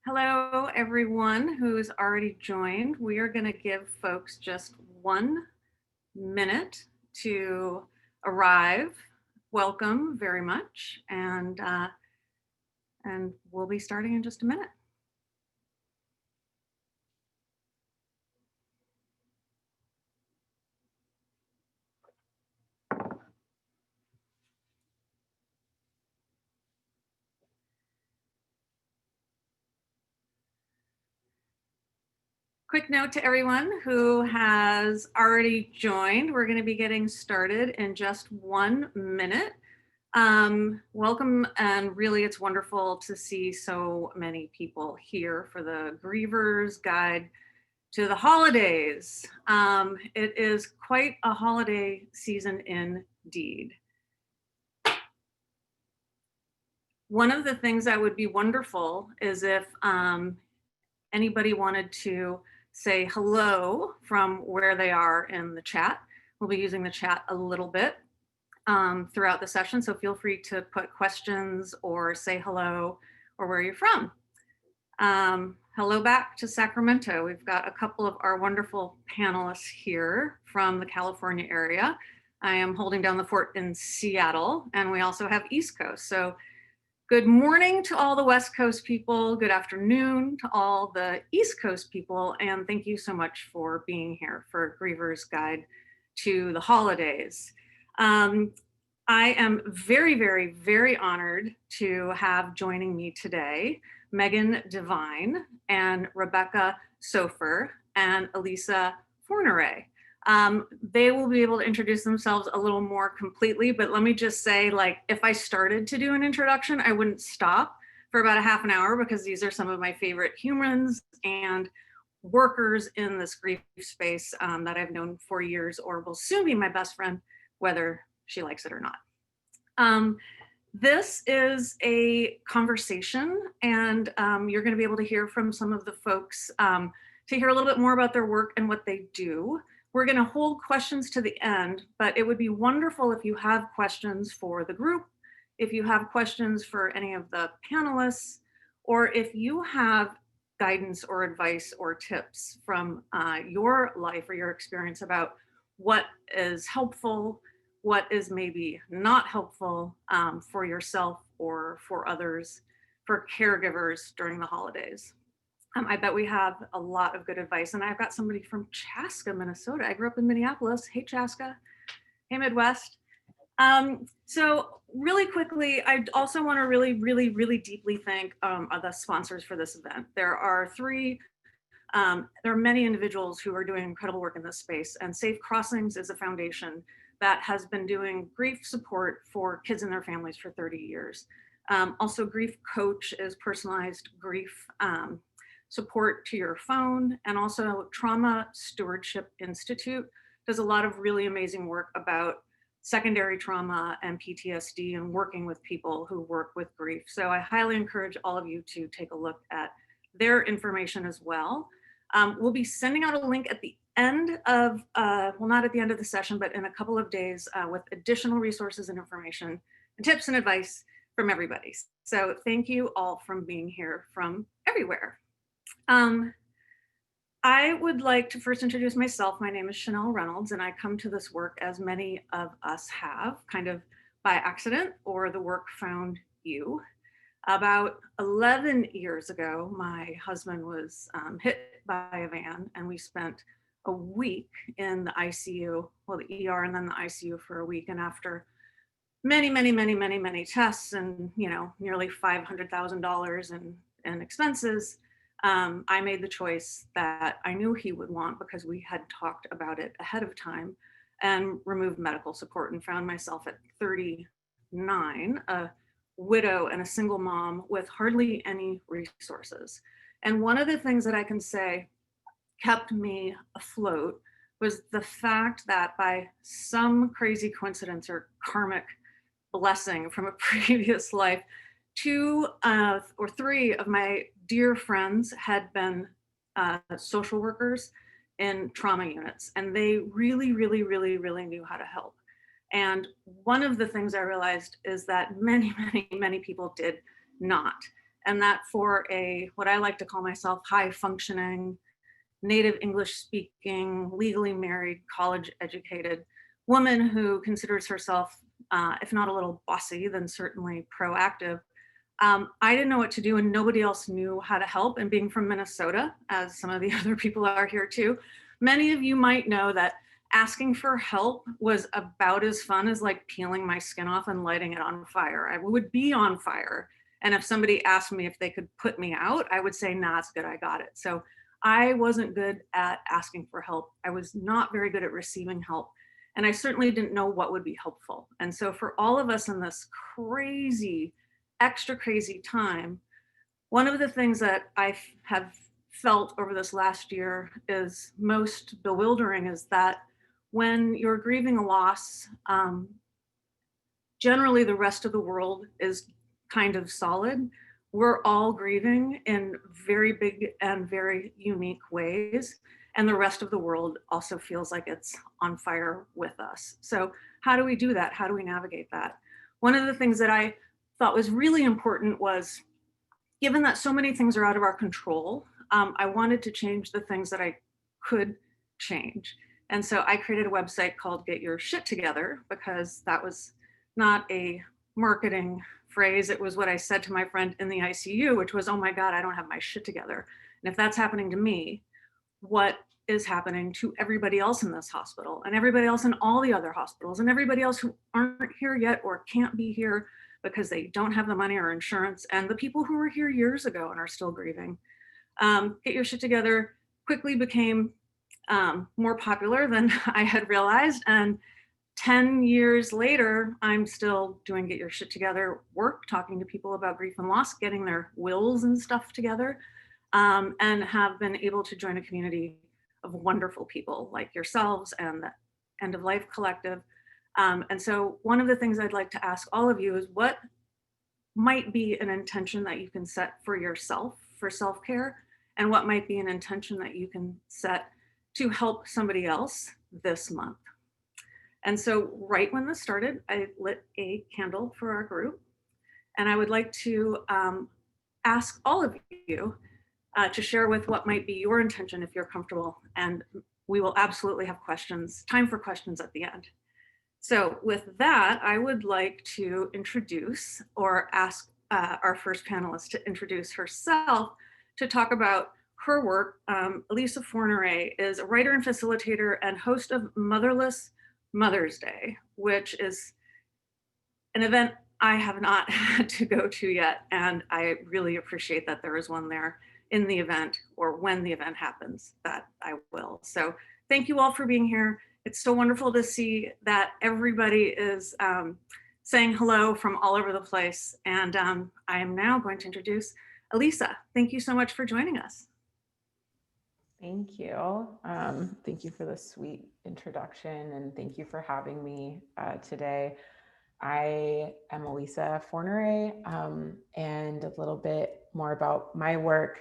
Hello, everyone who's already joined. We are going to give folks just 1 minute to arrive. Welcome very much, and we'll be starting in just a minute. Quick note to everyone who has already joined. We're going to be getting started in just 1 minute. Welcome, and really it's wonderful to see so many people here for the Griever's Guide to the Holidays. It is quite a holiday season indeed. One of the things that would be wonderful is if anybody wanted to say hello from where they are in the chat. We'll be using the chat a little bit throughout the session, so feel free to put questions or say hello or where you're from. Hello back to Sacramento. We've got a couple of our wonderful panelists here from the California area. I am holding down the fort in Seattle, and we also have East Coast. So good morning to all the West Coast people. Good afternoon to all the East Coast people. And thank you so much for being here for Griever's Guide to the Holidays. I am very, very, very honored to have joining me today Devine and Rebecca Soffer and Alica Forneret. They will be able to introduce themselves a little more completely, but let me just say, like, if I started to do an introduction, I wouldn't stop for about a half an hour because these are some of my favorite humans and workers in this grief space that I've known for years or will soon be my best friend, whether she likes it or not. This is a conversation, and you're going to be able to hear from some of the folks to hear a little bit more about their work and what they do. We're going to hold questions to the end, but it would be wonderful if you have questions for the group, if you have questions for any of the panelists, or if you have guidance or advice or tips from your life or your experience about what is helpful, what is maybe not helpful for yourself or for others, for caregivers during the holidays. I bet we have a lot of good advice. And I've got somebody from Chaska, Minnesota. I grew up in Minneapolis. Hey, Chaska. Hey, Midwest. So really quickly, I also want to really deeply thank the sponsors for this event. There are many individuals who are doing incredible work in this space, and Safe Crossings is a foundation that has been doing grief support for kids and their families for 30 years. Also, Grief Coach is personalized grief support to your phone, and also Trauma Stewardship Institute does a lot of really amazing work about secondary trauma and PTSD and working with people who work with grief. So I highly encourage all of you to take a look at their information as well. We'll be sending out a link at the end of, well, not at the end of the session, but in a couple of days with additional resources and information and tips and advice from everybody. So thank you all from being here from everywhere. I would like to first introduce myself. My name is Chanel Reynolds, and I come to this work, as many of us have, kind of by accident, or the work found you. About 11 years ago, my husband was hit by a van, and we spent a week in the ICU, well, the ER and then the ICU for a week. And after many tests and, you know, nearly $500,000 in expenses, I made the choice that I knew he would want, because we had talked about it ahead of time, and removed medical support, and found myself at 39, a widow and a single mom with hardly any resources. And one of the things that I can say kept me afloat was the fact that by some crazy coincidence or karmic blessing from a previous life, 2 or 3 of my dear friends had been social workers in trauma units, and they really knew how to help. And one of the things I realized is that many people did not. And that for a, what I like to call myself, high functioning, native English speaking, legally married, college educated woman who considers herself, if not a little bossy, then certainly proactive. I didn't know what to do and nobody else knew how to help. And being from Minnesota, as some of the other people are here too, many of you might know that asking for help was about as fun as like peeling my skin off and lighting it on fire. I would be on fire. And if somebody asked me if they could put me out, I would say, nah, it's good, I got it. So I wasn't good at asking for help. I was not very good at receiving help. And I certainly didn't know what would be helpful. And so for all of us in this crazy, extra crazy time, one of the things that I have felt over this last year is most bewildering is that when you're grieving a loss, generally the rest of the world is kind of solid. We're all grieving in very big and very unique ways. And the rest of the world also feels like it's on fire with us. So how do we do that? How do we navigate that? One of the things that I thought was really important was, given that so many things are out of our control, I wanted to change the things that I could change. And so I created a website called Get Your Shit Together, because that was not a marketing phrase. It was what I said to my friend in the ICU, which was, oh my God, I don't have my shit together. And if that's happening to me, what is happening to everybody else in this hospital and everybody else in all the other hospitals and everybody else who aren't here yet or can't be here because they don't have the money or insurance, and the people who were here years ago and are still grieving. Get Your Shit Together quickly became more popular than I had realized. And 10 years later, I'm still doing Get Your Shit Together work, talking to people about grief and loss, getting their wills and stuff together, and have been able to join a community of wonderful people like yourselves and the End of Life Collective. And so one of the things I'd like to ask all of you is, what might be an intention that you can set for yourself for self-care, and what might be an intention that you can set to help somebody else this month? And so right when this started, I lit a candle for our group, and I would like to ask all of you to share with what might be your intention if you're comfortable, and we will absolutely have questions, time for questions at the end. So with that, I would like to introduce, or ask our first panelist to introduce herself to talk about her work. Alica Forneret is a writer and facilitator and host of Motherless Mother's Day, which is an event I have not had to go to yet. And I really appreciate that there is one there in the event, or when the event happens, that I will. So thank you all for being here. It's so wonderful to see that everybody is saying hello from all over the place. And I am now going to introduce Alica. Thank you so much for joining us. Thank you. Thank you for the sweet introduction, and thank you for having me today. I am Alica Forneret, and a little bit more about my work.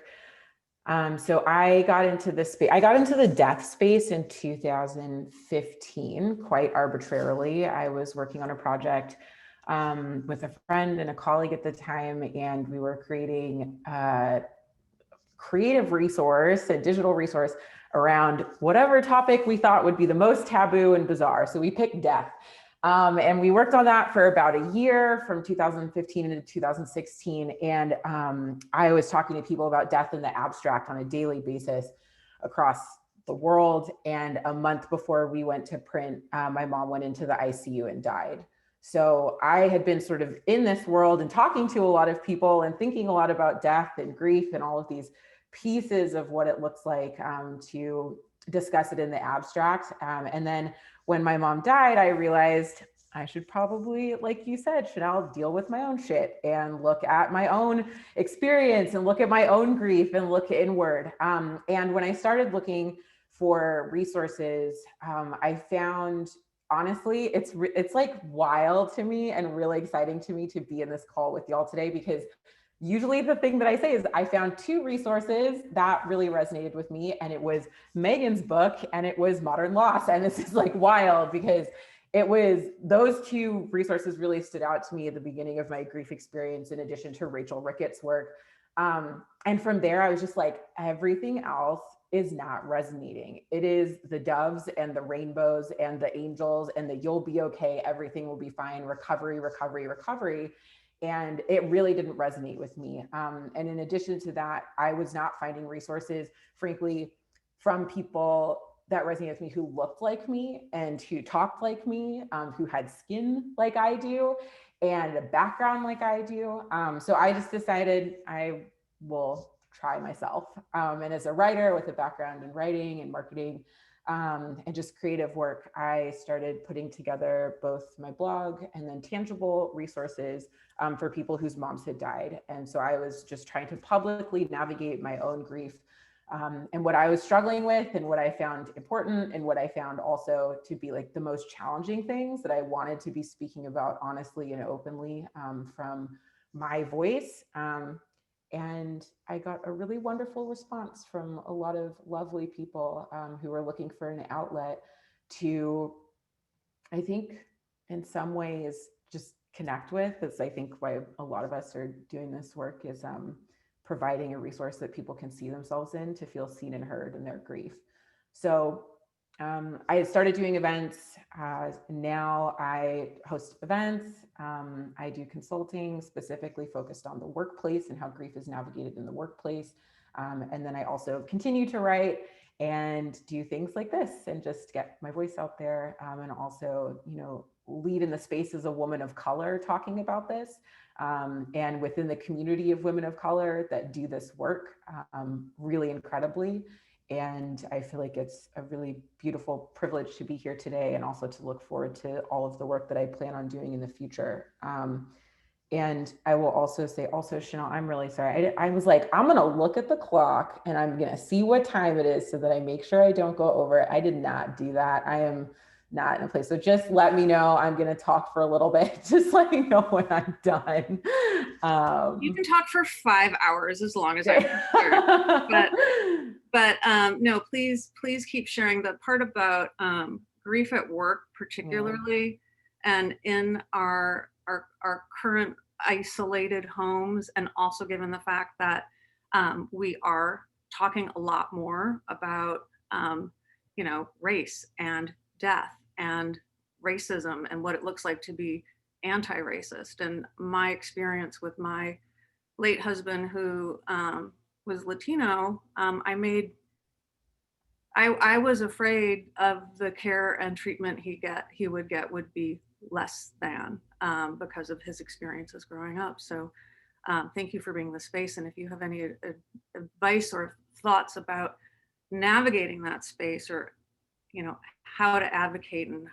So I got into this space. I got into the death space in 2015, quite arbitrarily. I was working on a project with a friend and a colleague at the time, and we were creating a creative resource, a digital resource around whatever topic we thought would be the most taboo and bizarre. So we picked death. And we worked on that for about a year, from 2015 into 2016. And I was talking to people about death in the abstract on a daily basis across the world. And a month before we went to print, my mom went into the ICU and died. So I had been sort of in this world and talking to a lot of people and thinking a lot about death and grief and all of these pieces of what it looks like to discuss it in the abstract. And then when my mom died, I realized I should probably, like you said, Chanel, deal with my own shit and look at my own experience and look at my own grief and look inward. And when I started looking for resources, I found, honestly, it's like wild to me and really exciting to me to be in this call with y'all today, because usually the thing that I say is I found two resources that really resonated with me, and it was Megan's book and it was Modern Loss. And this is like wild because it was, those two resources really stood out to me at the beginning of my grief experience, in addition to Rachel Ricketts' work. And from there, I was just like, everything else is not resonating. It is the doves and the rainbows and the angels and the you'll be okay, everything will be fine, recovery, recovery, recovery. And it really didn't resonate with me. And in addition to that, I was not finding resources, frankly, from people that resonated with me who looked like me and who talked like me, who had skin like I do and a background like I do. So I just decided I will try myself. And as a writer with a background in writing and marketing and just creative work, I started putting together both my blog and then tangible resources for people whose moms had died. And so I was just trying to publicly navigate my own grief and what I was struggling with and what I found important and what I found also to be like the most challenging things that I wanted to be speaking about honestly and openly from my voice. And I got a really wonderful response from a lot of lovely people who were looking for an outlet to, I think, in some ways, just connect with. That's, I think, why a lot of us are doing this work is providing a resource that people can see themselves in to feel seen and heard in their grief. So I started doing events. Now I host events. I do consulting specifically focused on the workplace and how grief is navigated in the workplace. And then I also continue to write and do things like this and just get my voice out there and also, you know, lead in the space as a woman of color talking about this. And within the community of women of color that do this work really incredibly. And I feel like it's a really beautiful privilege to be here today and also to look forward to all of the work that I plan on doing in the future. And I will also say, Chanel, I'm really sorry. I was like, I'm going to look at the clock and I'm going to see what time it is so that I make sure I don't go over it. I did not do that. I am not in a place. So just let me know. I'm going to talk for a little bit. Just let me know when I'm done. You can talk for 5 hours as long as I'm here. But no, please keep sharing. The part about grief at work, particularly, and in our current isolated homes, and also given the fact that we are talking a lot more about race and death and racism and what it looks like to be anti-racist. And my experience with my late husband, who was Latino, I was afraid of the care and treatment he would get would be less than because of his experiences growing up. So thank you for being the space. And if you have any advice or thoughts about navigating that space, or how to advocate and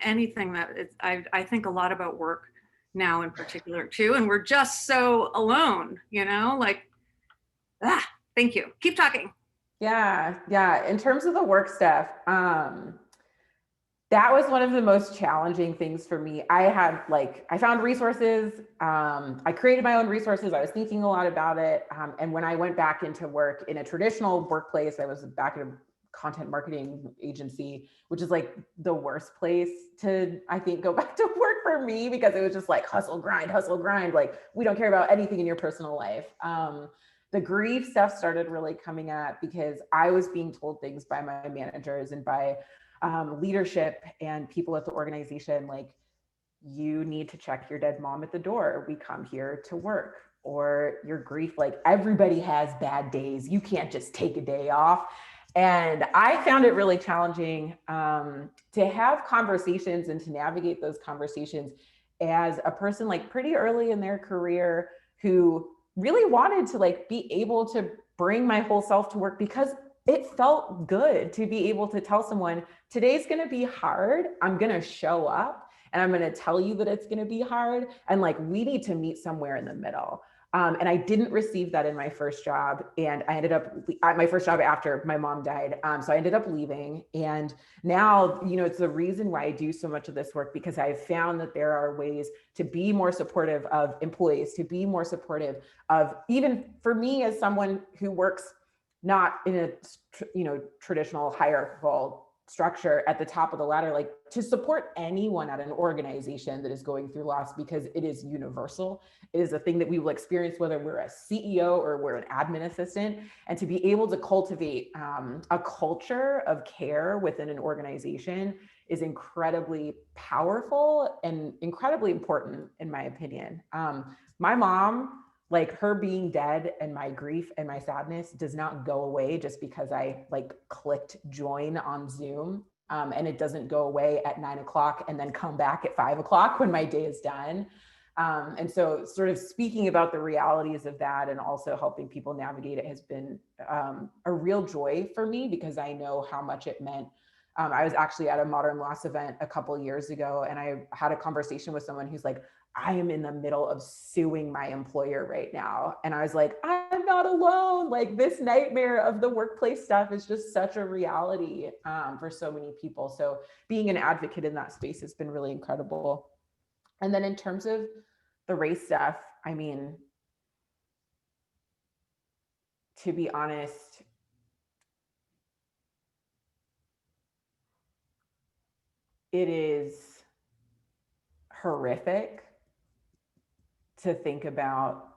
anything that I think a lot about work now in particular too, and we're just so alone, thank you. Keep talking. Yeah. In terms of the work stuff, that was one of the most challenging things for me. I found resources. I created my own resources. I was thinking a lot about it. And when I went back into work in a traditional workplace, I was back in a content marketing agency, which is like the worst place to, I think, go back to work for me, because it was just like hustle, grind. Like, we don't care about anything in your personal life. The grief stuff started really coming up because I was being told things by my managers and by leadership and people at the organization, like, you need to check your dead mom at the door. We come here to work. Or your grief, like, everybody has bad days. You can't just take a day off. And I found it really challenging to have conversations and to navigate those conversations as a person like pretty early in their career who really wanted to like be able to bring my whole self to work, because it felt good to be able to tell someone, today's going to be hard. I'm going to show up and I'm going to tell you that it's going to be hard. And like, we need to meet somewhere in the middle. And I didn't receive that in my first job. And I ended up at my first job after my mom died. So I ended up leaving. And now, it's the reason why I do so much of this work, because I've found that there are ways to be more supportive of employees, to be more supportive of, even for me as someone who works not in a, traditional hierarchical structure at the top of the ladder, like to support anyone at an organization that is going through loss, because it is universal. It is a thing that we will experience whether we're a CEO or we're an admin assistant. And to be able to cultivate a culture of care within an organization is incredibly powerful and incredibly important, in my opinion. My mom, like her being dead and my grief and my sadness does not go away just because I like clicked join on Zoom. And it doesn't go away at 9 o'clock and then come back at 5 o'clock when my day is done. And so sort of speaking about the realities of that and also helping people navigate it has been a real joy for me, because I know how much it meant. I was actually at a modern loss event a couple of years ago, and I had a conversation with someone who's like, I am in the middle of suing my employer right now. And I was like, I'm not alone. Like, this nightmare of the workplace stuff is just such a reality for so many people. So being an advocate in that space has been really incredible. And then in terms of the race stuff, I mean, to be honest, it is horrific to think about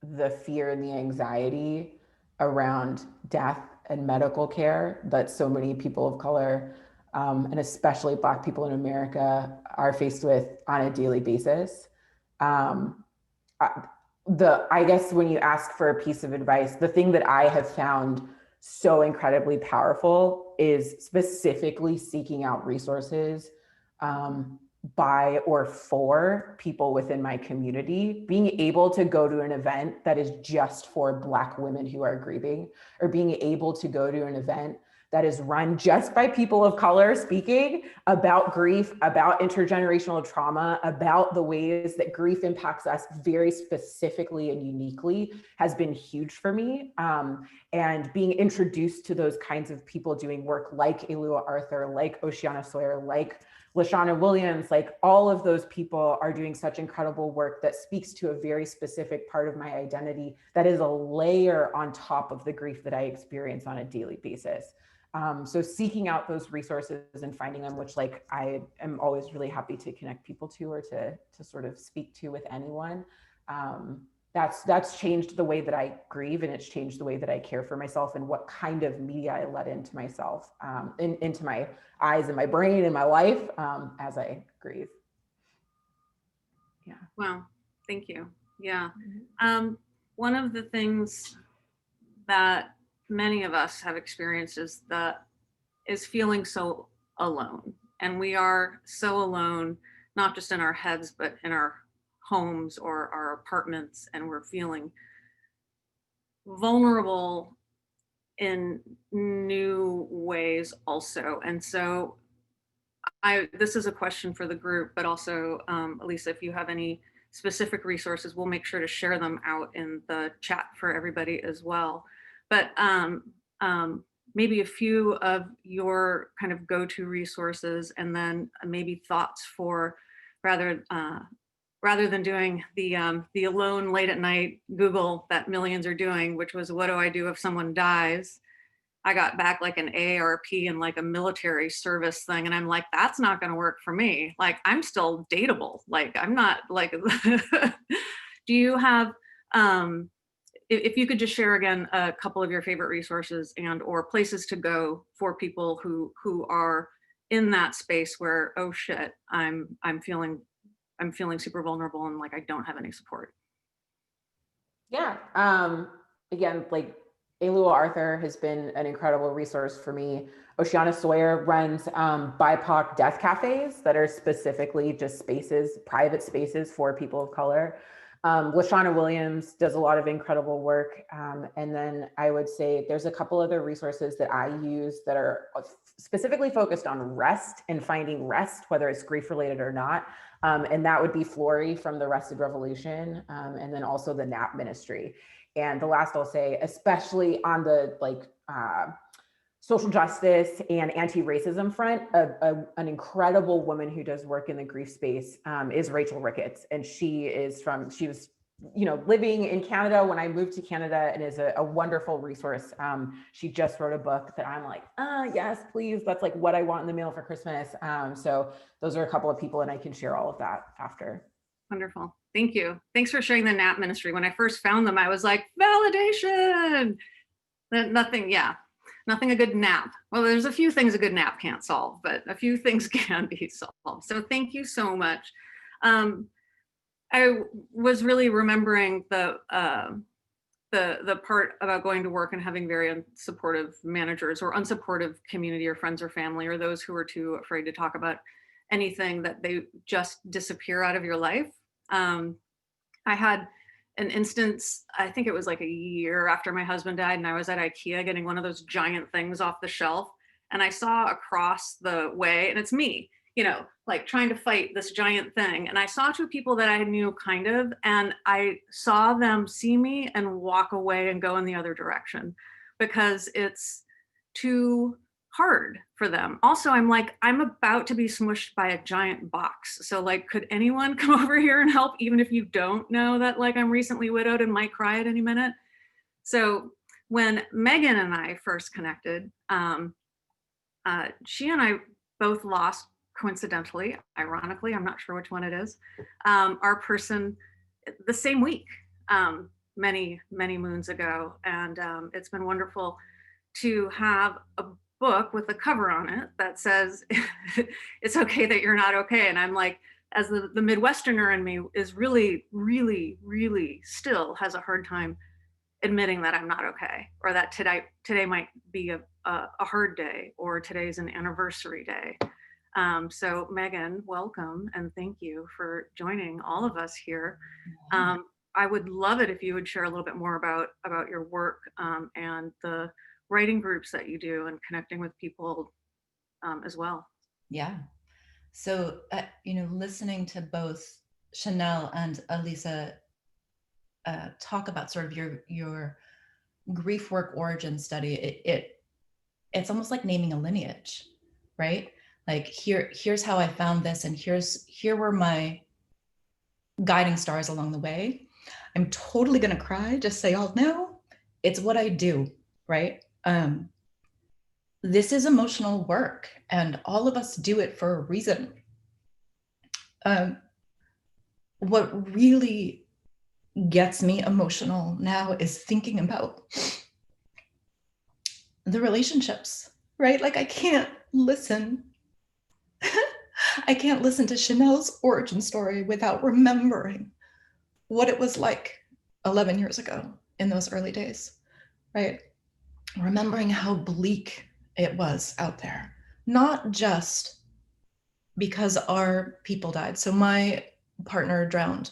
the fear and the anxiety around death and medical care that so many people of color, and especially Black people in America, are faced with on a daily basis. I guess when you ask for a piece of advice, the thing that I have found so incredibly powerful is specifically seeking out resources by or for people within my community. Being able to go to an event that is just for Black women who are grieving, or being able to go to an event that is run just by people of color speaking about grief, about intergenerational trauma, about the ways that grief impacts us very specifically and uniquely, has been huge for me. And being introduced to those kinds of people doing work like Alica Arthur, like Oceana Sawyer, like Lashana Williams, like all of those people are doing such incredible work that speaks to a very specific part of my identity that is a layer on top of the grief that I experience on a daily basis. So seeking out those resources and finding them, which like I am always really happy to connect people to, or to sort of speak to with anyone. That's changed the way that I grieve, and it's changed the way that I care for myself and what kind of media I let into myself, into my eyes and my brain and my life as I grieve. Yeah. Wow. Thank you. Yeah. One of the things that many of us have experienced is feeling so alone. And we are so alone, not just in our heads, but in our homes or our apartments, and we're feeling vulnerable in new ways also. And so this is a question for the group, but also Elisa, if you have any specific resources, we'll make sure to share them out in the chat for everybody as well. But maybe a few of your kind of go-to resources, and then maybe thoughts for rather than doing the alone late at night Google that millions are doing, which was, what do I do if someone dies? I got back like an AARP and like a military service thing. And I'm like, that's not going to work for me. Like, I'm still dateable. Like, I'm not like, do you have, if you could just share again, a couple of your favorite resources and or places to go for people who are in that space where, oh shit, I'm feeling super vulnerable and like, I don't have any support. Yeah. Again, like Alica Arthur has been an incredible resource for me. Oceana Sawyer runs BIPOC death cafes that are specifically just spaces, private spaces for people of color. Lashana Williams does a lot of incredible work. And then I would say there's a couple other resources that I use that are specifically focused on rest and finding rest, whether it's grief related or not. And that would be Flory from the Rested Revolution, and then also the NAP ministry. And the last I'll say, especially on the like social justice and anti-racism front, an incredible woman who does work in the grief space is Rachel Ricketts. And she was living in Canada when I moved to Canada, and is a wonderful resource. She just wrote a book that I'm like, yes, please. That's like what I want in the mail for Christmas. So those are a couple of people, and I can share all of that after. Wonderful. Thank you. Thanks for sharing the NAP ministry. When I first found them, I was like, validation. Nothing a good nap. Well, there's a few things a good nap can't solve, but a few things can be solved. So thank you so much. I was really remembering the part about going to work and having very unsupportive managers or unsupportive community or friends or family, or those who are too afraid to talk about anything, that they just disappear out of your life. I had an instance, I think it was like a year after my husband died, and I was at IKEA getting one of those giant things off the shelf, and I saw across the way, and it's me, like trying to fight this giant thing. And I saw two people that I knew kind of, and I saw them see me and walk away and go in the other direction because it's too hard for them. Also, I'm like, I'm about to be smushed by a giant box. So like, could anyone come over here and help, even if you don't know that like I'm recently widowed and might cry at any minute? So when Megan and I first connected, she and I both lost, coincidentally, ironically, I'm not sure which one it is, our person the same week, many moons ago. And it's been wonderful to have a book with a cover on it that says it's okay that you're not okay. And I'm like, as the Midwesterner in me is really still has a hard time admitting that I'm not okay, or that today might be a hard day, or today's an anniversary day. So Megan, welcome, and thank you for joining all of us here. I would love it if you would share a little bit more about your work and the writing groups that you do and connecting with people as well. Yeah. So, listening to both Chanel and Alica talk about sort of your grief work origin study, it's almost like naming a lineage, right? Like here's how I found this, and here were my guiding stars along the way. I'm totally gonna cry, just so y'all know, it's what I do, right? This is emotional work, and all of us do it for a reason. What really gets me emotional now is thinking about the relationships, right? Like I can't listen to Chanel's origin story without remembering what it was like 11 years ago in those early days, right? Remembering how bleak it was out there, not just because our people died. So my partner drowned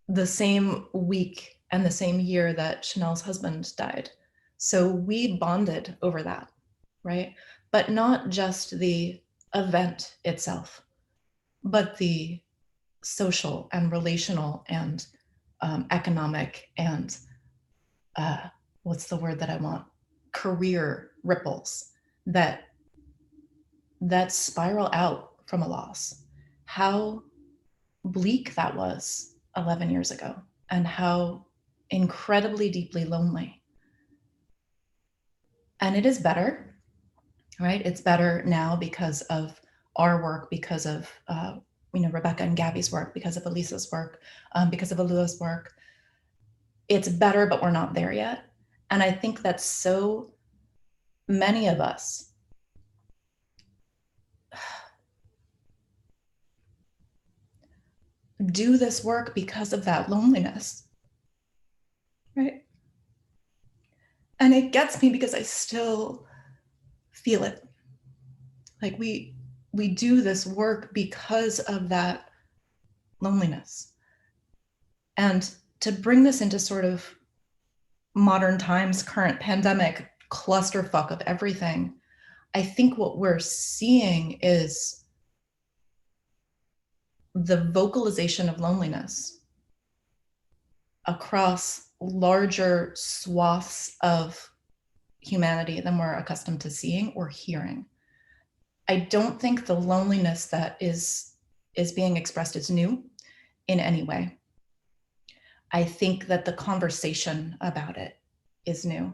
the same week and the same year that Chanel's husband died. So we bonded over that, right? But not just the event itself, but the social and relational and economic and what's the word that I want? Career ripples that spiral out from a loss. How bleak that was 11 years ago, and how incredibly deeply lonely. And it is better, right? It's better now because of our work, because of Rebecca and Gabby's work, because of Alica's work, because of Alua's work. It's better, but we're not there yet. And I think that so many of us do this work because of that loneliness, right? And it gets me because I still feel it. Like we do this work because of that loneliness. And to bring this into sort of modern times, current pandemic clusterfuck of everything, I think what we're seeing is the vocalization of loneliness across larger swaths of humanity than we're accustomed to seeing or hearing. I don't think the loneliness that is being expressed is new in any way. I think that the conversation about it is new.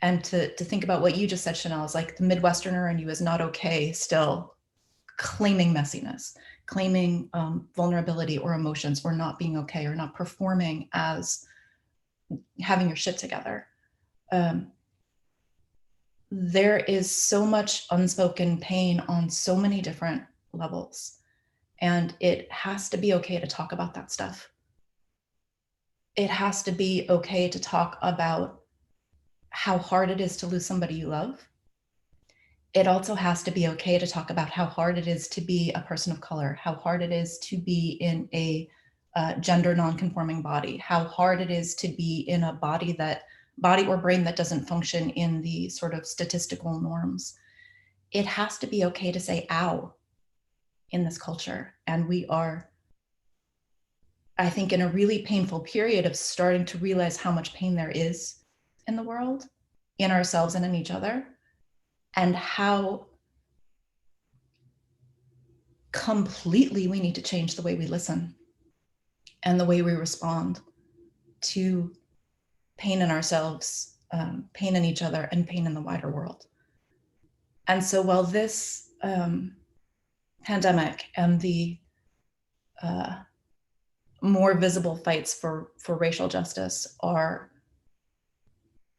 And to think about what you just said, Chanel, is like the Midwesterner and you is not okay still claiming messiness, claiming vulnerability or emotions, or not being okay, or not performing as having your shit together. There is so much unspoken pain on so many different levels. And it has to be okay to talk about that stuff. It has to be okay to talk about how hard it is to lose somebody you love. It also has to be okay to talk about how hard it is to be a person of color, how hard it is to be in a gender non-conforming body, how hard it is to be in a body or brain that doesn't function in the sort of statistical norms. It has to be okay to say ow in this culture. And we are, I think, in a really painful period of starting to realize how much pain there is in the world, in ourselves and in each other, and how completely we need to change the way we listen and the way we respond to pain in ourselves, pain in each other, and pain in the wider world. And so while this pandemic and the more visible fights for racial justice are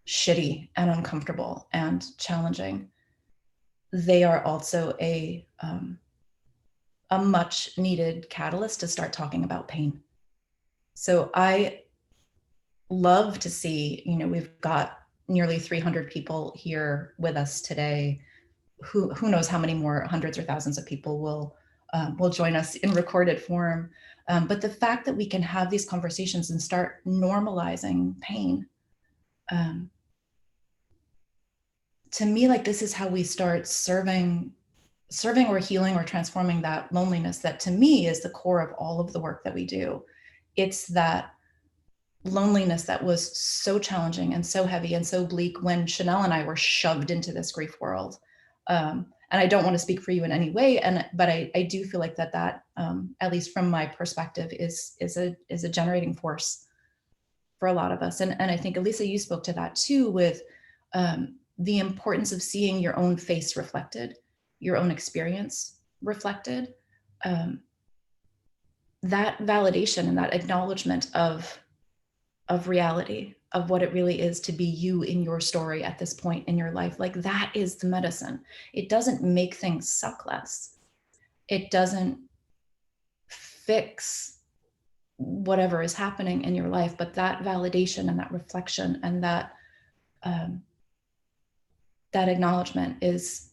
shitty and uncomfortable and challenging, they are also a much needed catalyst to start talking about pain. So I love to see, we've got nearly 300 people here with us today. Who knows how many more hundreds or thousands of people will join us in recorded form. But the fact that we can have these conversations and start normalizing pain, to me, like, this is how we start serving or healing or transforming that loneliness that, to me, is the core of all of the work that we do. It's that loneliness that was so challenging and so heavy and so bleak when Chanel and I were shoved into this grief world. And I don't want to speak for you in any way, but I do feel like that at least from my perspective, is a generating force for a lot of us. And I think, Elisa, you spoke to that too, with the importance of seeing your own face reflected, your own experience reflected. That validation and that acknowledgement of reality, of what it really is to be you in your story at this point in your life, like, that is the medicine. It doesn't make things suck less. It doesn't fix whatever is happening in your life, but that validation and that reflection and that acknowledgement is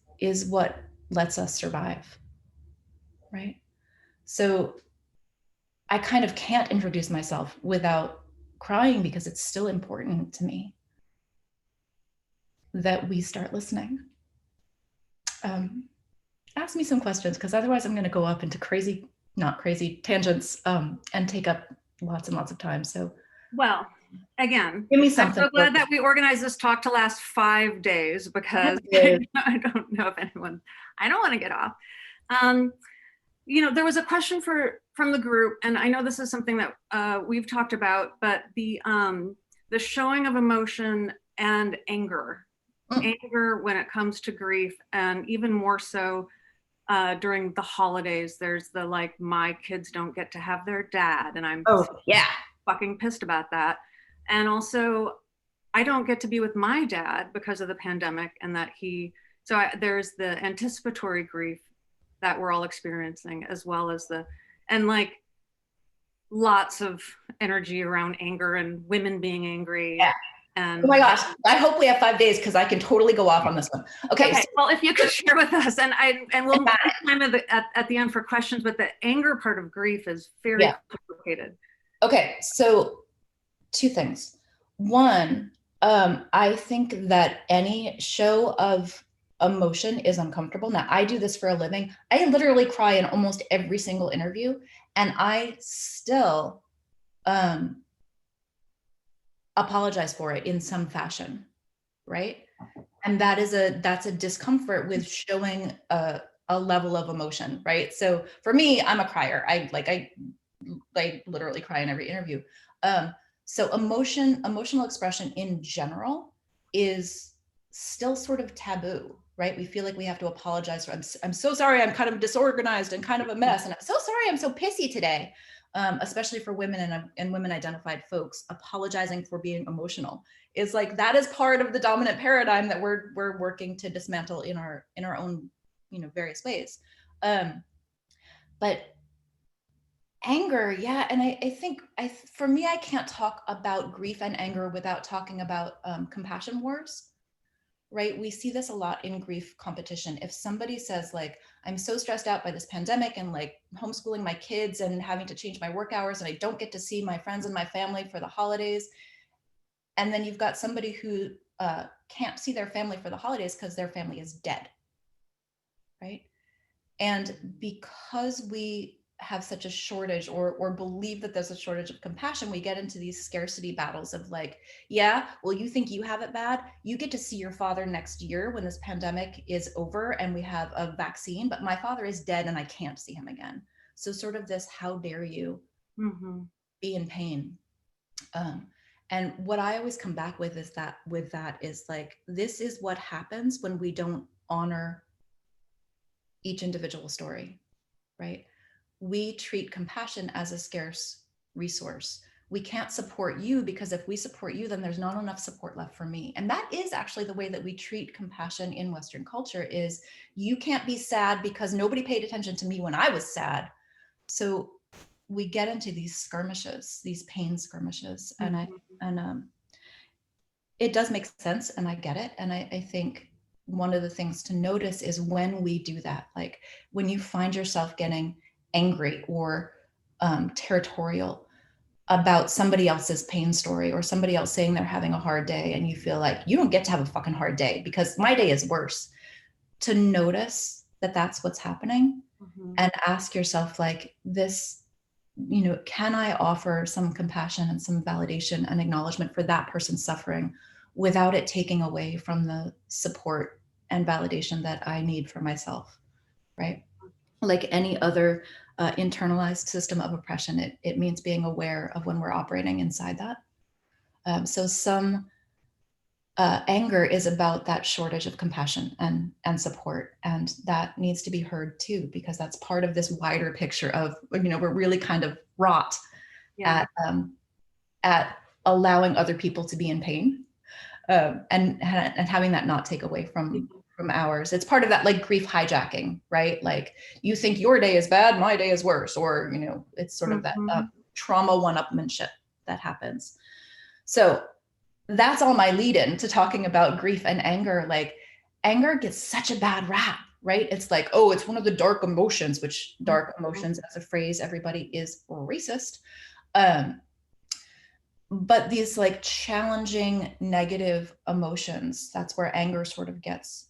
what lets us survive, right? So I kind of can't introduce myself without crying, because it's still important to me that we start listening. Ask me some questions, because otherwise I'm going to go up into not crazy tangents and take up lots and lots of time. So, well, again, give me something. I'm so glad that we organized this talk to last 5 days, because I don't know if anyone, I don't want to get off. There was a question from the group, and I know this is something that we've talked about, but the showing of emotion and anger when it comes to grief, and even more so during the holidays. There's the, like, my kids don't get to have their dad, and I'm fucking pissed about that. And also, I don't get to be with my dad because of the pandemic, and that there's the anticipatory grief that we're all experiencing, as well as lots of energy around anger and women being angry. Yeah. And oh my gosh, I hope we have 5 days, because I can totally go off on this one. Okay. So, well, if you could share with us, and we'll make time at the end for questions, but the anger part of grief is very complicated. Okay, so 2 things. One, I think that any show of emotion is uncomfortable. Now, I do this for a living. I literally cry in almost every single interview, and I still apologize for it in some fashion, right? And that's a discomfort with showing a level of emotion, right? So for me, I'm a crier. I literally cry in every interview. So emotional expression in general is still sort of taboo, right? We feel like we have to apologize for, I'm so sorry, I'm kind of disorganized and kind of a mess. And I'm so sorry, I'm so pissy today. Especially for women and women identified folks, apologizing for being emotional is like, that is part of the dominant paradigm that we're working to dismantle in our own, various ways. But anger, yeah. And I think for me, I can't talk about grief and anger without talking about compassion wars, right? We see this a lot in grief competition. If somebody says like, I'm so stressed out by this pandemic and like homeschooling my kids and having to change my work hours and I don't get to see my friends and my family for the holidays. And then you've got somebody who can't see their family for the holidays because their family is dead, right? And because we have such a shortage or believe that there's a shortage of compassion, we get into these scarcity battles of like, yeah, well, you think you have it bad. You get to see your father next year when this pandemic is over and we have a vaccine, but my father is dead and I can't see him again. So sort of this, how dare you be in pain? And what I always come back with is that like, this is what happens when we don't honor each individual story, right? We treat compassion as a scarce resource. We can't support you because if we support you, then there's not enough support left for me. And that is actually the way that we treat compassion in Western culture is you can't be sad because nobody paid attention to me when I was sad. So we get into these skirmishes, these pain skirmishes. And it does make sense and I get it. And I think one of the things to notice is when we do that, like when you find yourself getting angry or territorial about somebody else's pain story or somebody else saying they're having a hard day and you feel like you don't get to have a fucking hard day because my day is worse, to notice that that's what's happening and ask yourself like this, can I offer some compassion and some validation and acknowledgement for that person's suffering without it taking away from the support and validation that I need for myself, right? Like any other internalized system of oppression, it means being aware of when we're operating inside that. So some anger is about that shortage of compassion and support, and that needs to be heard too, because that's part of this wider picture of, we're really kind of wrought at allowing other people to be in pain, and having that not take away from ours. It's part of that like grief hijacking, right? Like you think your day is bad, my day is worse, or it's sort of that trauma one-upmanship that happens. So that's all my lead in to talking about grief and anger. Like anger gets such a bad rap, right? It's like, oh, it's one of the dark emotions, which dark emotions as a phrase, everybody is racist. But these like challenging negative emotions, that's where anger sort of gets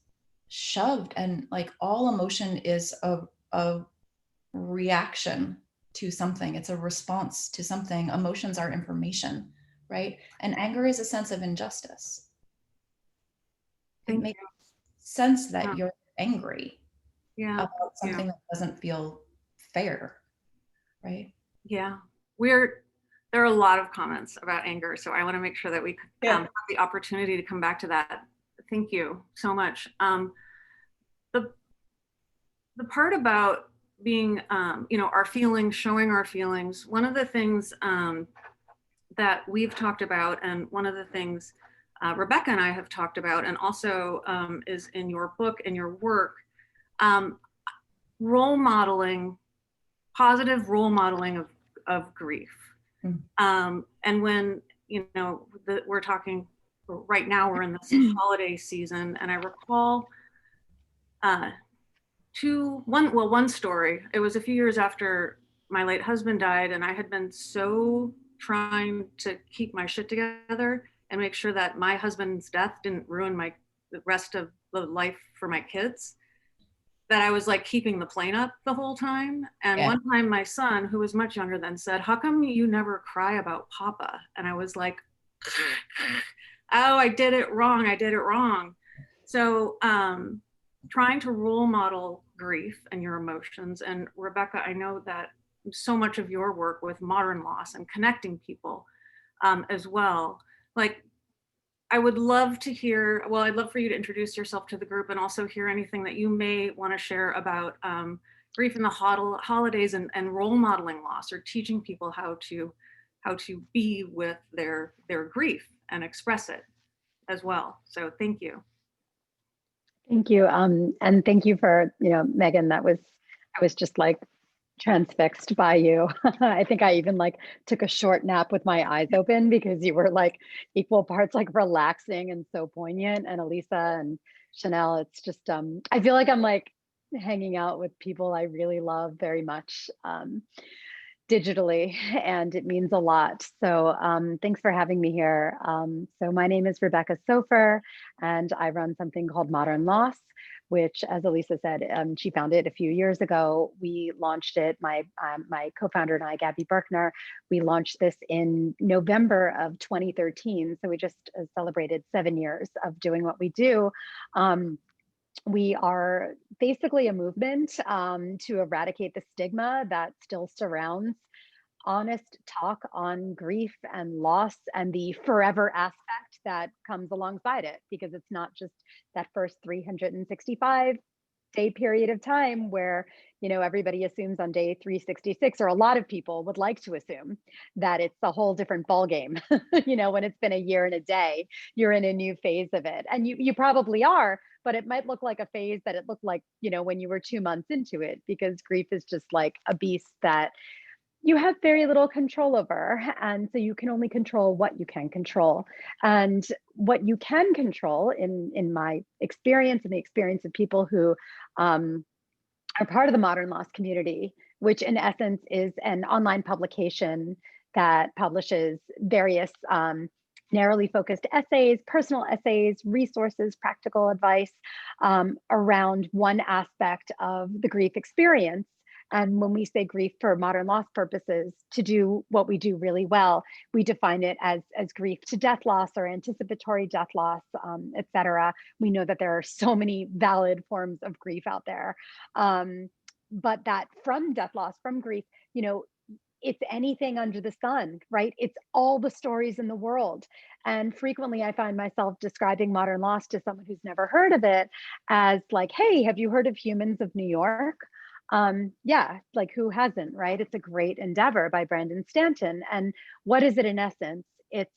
shoved. And like all emotion is a reaction to something. It's a response to something. Emotions are information, right? And anger is a sense of injustice. It makes sense that you're angry about something that doesn't feel fair, right? Yeah, there are a lot of comments about anger, so I want to make sure that we have the opportunity to come back to that. Thank you so much. The part about being, our feelings, showing our feelings, one of the things that we've talked about, and one of the things Rebecca and I have talked about, and also is in your book and your work, role modeling, positive role modeling of grief. And when, we're talking right now, we're in this holiday season, and I recall one story. It was a few years after my late husband died, and I had been so trying to keep my shit together and make sure that my husband's death didn't ruin the rest of the life for my kids, that I was like keeping the plane up the whole time. And one time my son, who was much younger then, said, "How come you never cry about Papa?" And I was like, oh, I did it wrong. So trying to role model grief and your emotions. And Rebecca, I know that so much of your work with modern loss and connecting people as well. Like, I would love to hear, well, I'd love for you to introduce yourself to the group and also hear anything that you may want to share about grief in the holidays and role modeling loss, or teaching people how to be with their grief and express it as well. So thank you. Thank you. And thank you for, Megan, I was just like transfixed by you. I think I even like took a short nap with my eyes open because you were like equal parts like relaxing and so poignant. And Elisa and Chanel, it's just, I feel like I'm like hanging out with people I really love very much digitally, and it means a lot. So thanks for having me here. So my name is Rebecca Soffer, and I run something called Modern Loss, which, as Elisa said, she founded a few years ago. We launched it, my co-founder and I, Gabby Berkner, we launched this in November of 2013. So we just celebrated 7 years of doing what we do. We are basically a movement to eradicate the stigma that still surrounds honest talk on grief and loss and the forever aspect that comes alongside it, because it's not just that first 365-day period of time where, everybody assumes on day 366, or a lot of people would like to assume that it's a whole different ballgame. When it's been a year and a day, you're in a new phase of it. And you probably are, but it might look like a phase that it looked like, when you were 2 months into it, because grief is just like a beast that you have very little control over. And so you can only control what you can control. And what you can control, in my experience and the experience of people who are part of the Modern Loss community, which in essence is an online publication that publishes various narrowly focused essays, personal essays, resources, practical advice around one aspect of the grief experience. And when we say grief for modern loss purposes, to do what we do really well, we define it as grief to death loss or anticipatory death loss, et cetera. We know that there are so many valid forms of grief out there. But that from death loss, from grief, it's anything under the sun, right? It's all the stories in the world. And frequently I find myself describing modern loss to someone who's never heard of it as like, hey, have you heard of Humans of New York? Yeah, like who hasn't, right? It's a great endeavor by Brandon Stanton. And what is it in essence? It's,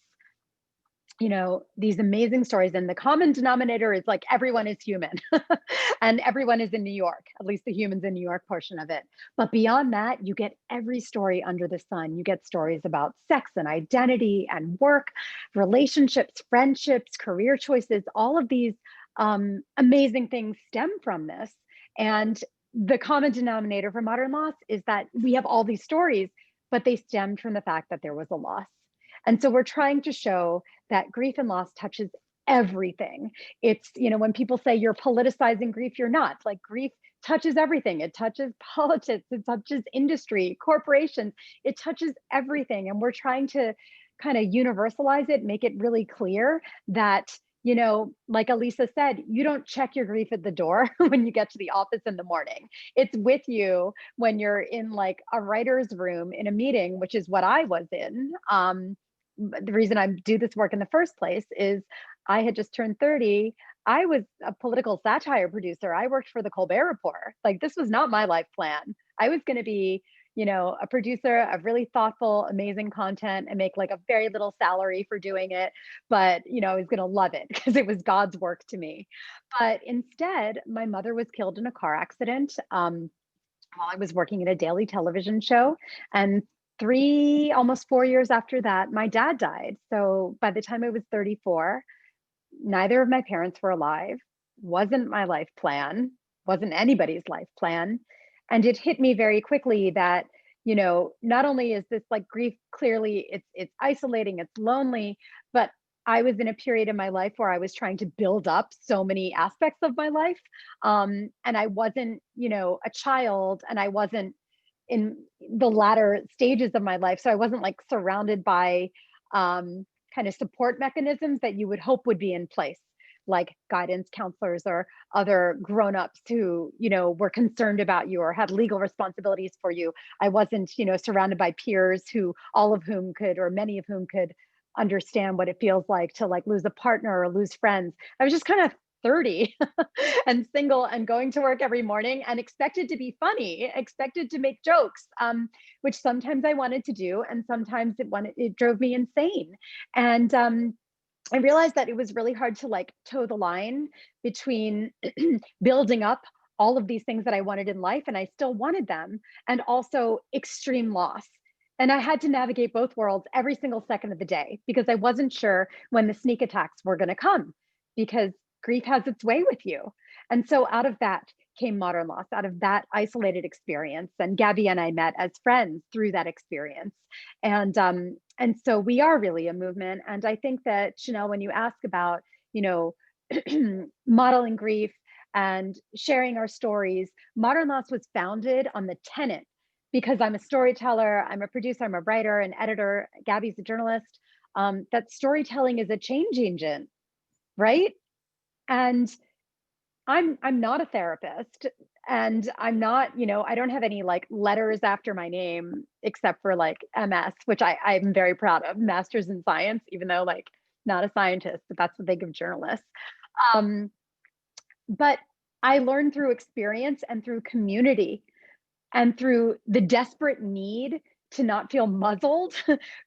these amazing stories, and the common denominator is like everyone is human and everyone is in New York, at least the Humans in New York portion of it. But beyond that, you get every story under the sun. You get stories about sex and identity and work, relationships, friendships, career choices. All of these amazing things stem from this. And the common denominator for modern loss is that we have all these stories, but they stemmed from the fact that there was a loss. And so we're trying to show that grief and loss touches everything. It's, when people say you're politicizing grief, you're not. Like, grief touches everything. It touches politics, it touches industry, corporations, it touches everything. And we're trying to kind of universalize it, make it really clear that, like Elisa said, you don't check your grief at the door when you get to the office in the morning. It's with you when you're in like a writer's room in a meeting, which is what I was in. The reason I do this work in the first place is I had just turned 30. I was a political satire producer. I worked for the Colbert Report. Like, this was not my life plan. I was going to be, a producer of really thoughtful, amazing content and make like a very little salary for doing it. But, I was going to love it because it was God's work to me. But instead, my mother was killed in a car accident while I was working at a daily television show. And almost 4 years after that, my dad died. So by the time I was 34, neither of my parents were alive. Wasn't my life plan, wasn't anybody's life plan. And it hit me very quickly that, not only is this like grief, clearly it's isolating, it's lonely, but I was in a period in my life where I was trying to build up so many aspects of my life. And I wasn't, a child, and I wasn't in the latter stages of my life. So I wasn't like surrounded by kind of support mechanisms that you would hope would be in place like guidance counselors or other grown-ups who, you know, were concerned about you or had legal responsibilities for you. I wasn't, you know, surrounded by peers who all of whom could, or many of whom could understand what it feels like to like lose a partner or lose friends. I was just kind of 30 and single and going to work every morning and expected to be funny, expected to make jokes, which sometimes I wanted to do, and sometimes it drove me insane. And I realized that it was really hard to like toe the line between building up all of these things that I wanted in life, and I still wanted them, and also extreme loss. And I had to navigate both worlds every single second of the day because I wasn't sure when the sneak attacks were going to come, because grief has its way with you. And so out of that came modern loss, out of that isolated experience. And Gabby and I met as friends through that experience. And so we are really a movement. And I think that, Chanel, when you ask about, you know, modeling grief and sharing our stories, Modern Loss was founded on the tenet, because I'm a storyteller, I'm a producer, I'm a writer, an editor, Gabby's a journalist, that storytelling is a change agent, right? And I'm not a therapist, and I'm not, you know, I don't have any like letters after my name except for like MS, which I'm very proud of, Master's in Science, even though like not a scientist, but that's what they give journalists. But I learned through experience and through community and through the desperate need to not feel muzzled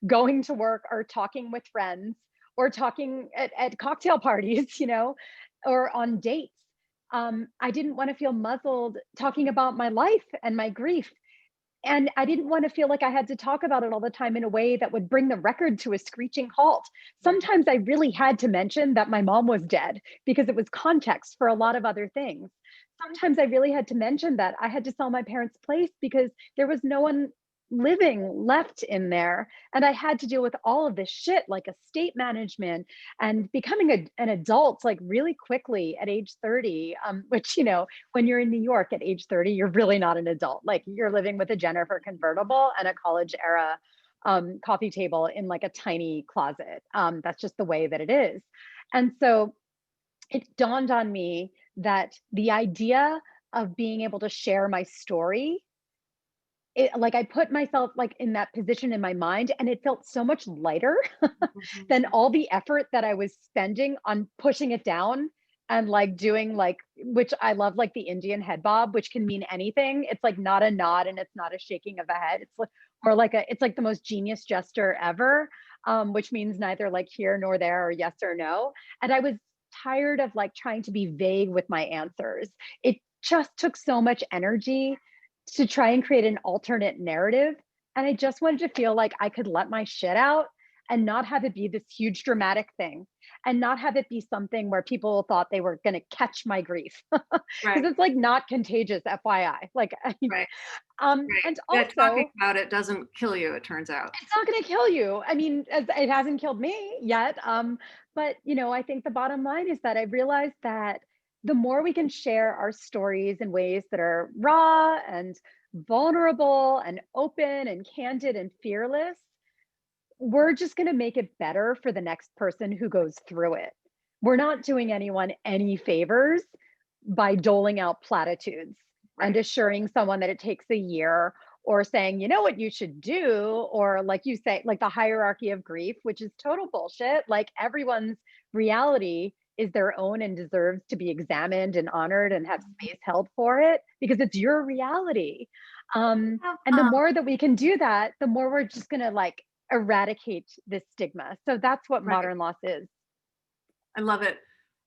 going to work or talking with friends or talking at cocktail parties, you know, or on dates. I didn't want to feel muzzled talking about my life and my grief. And I didn't want to feel like I had to talk about it all the time in a way that would bring the record to a screeching halt. Sometimes I really had to mention that my mom was dead because it was context for a lot of other things. Sometimes I really had to mention that I had to sell my parents' place because there was no one living left in there. And I had to deal with all of this shit like estate management and becoming an adult like really quickly at age 30, which, you know, when you're in New York at age 30, you're really not an adult. Like you're living with a Jennifer convertible and a college era coffee table in like a tiny closet. That's just the way that it is. And so it dawned on me that the idea of being able to share my story, like I put myself like in that position in my mind, and it felt so much lighter than all the effort that I was spending on pushing it down and like doing like, which I love, like the Indian head bob, which can mean anything. It's like not a nod and it's not a shaking of the head. It's like, or like it's like the most genius gesture ever, which means neither like here nor there or yes or no. And I was tired of like trying to be vague with my answers. It just took so much energy to try and create an alternate narrative. And I just wanted to feel like I could let my shit out and not have it be this huge dramatic thing, and not have it be something where people thought they were going to catch my grief. Because Right, it's like not contagious, FYI. Like, right, and right. Yeah, also talking about it doesn't kill you, it turns out. it's not going to kill you. I mean, it hasn't killed me yet. But you know, I think the bottom line is that I realized that the more we can share our stories in ways that are raw and vulnerable and open and candid and fearless, we're just going to make it better for the next person who goes through it. We're not doing anyone any favors by doling out platitudes and Right. assuring someone that it takes a year, or saying, you know what you should do, or like you say, like the hierarchy of grief, which is total bullshit. Like everyone's reality is their own and deserves to be examined and honored and have space held for it because it's your reality. And the Um, more that we can do that, the more we're just going to like eradicate this stigma. So that's what right. modern loss is. I love it.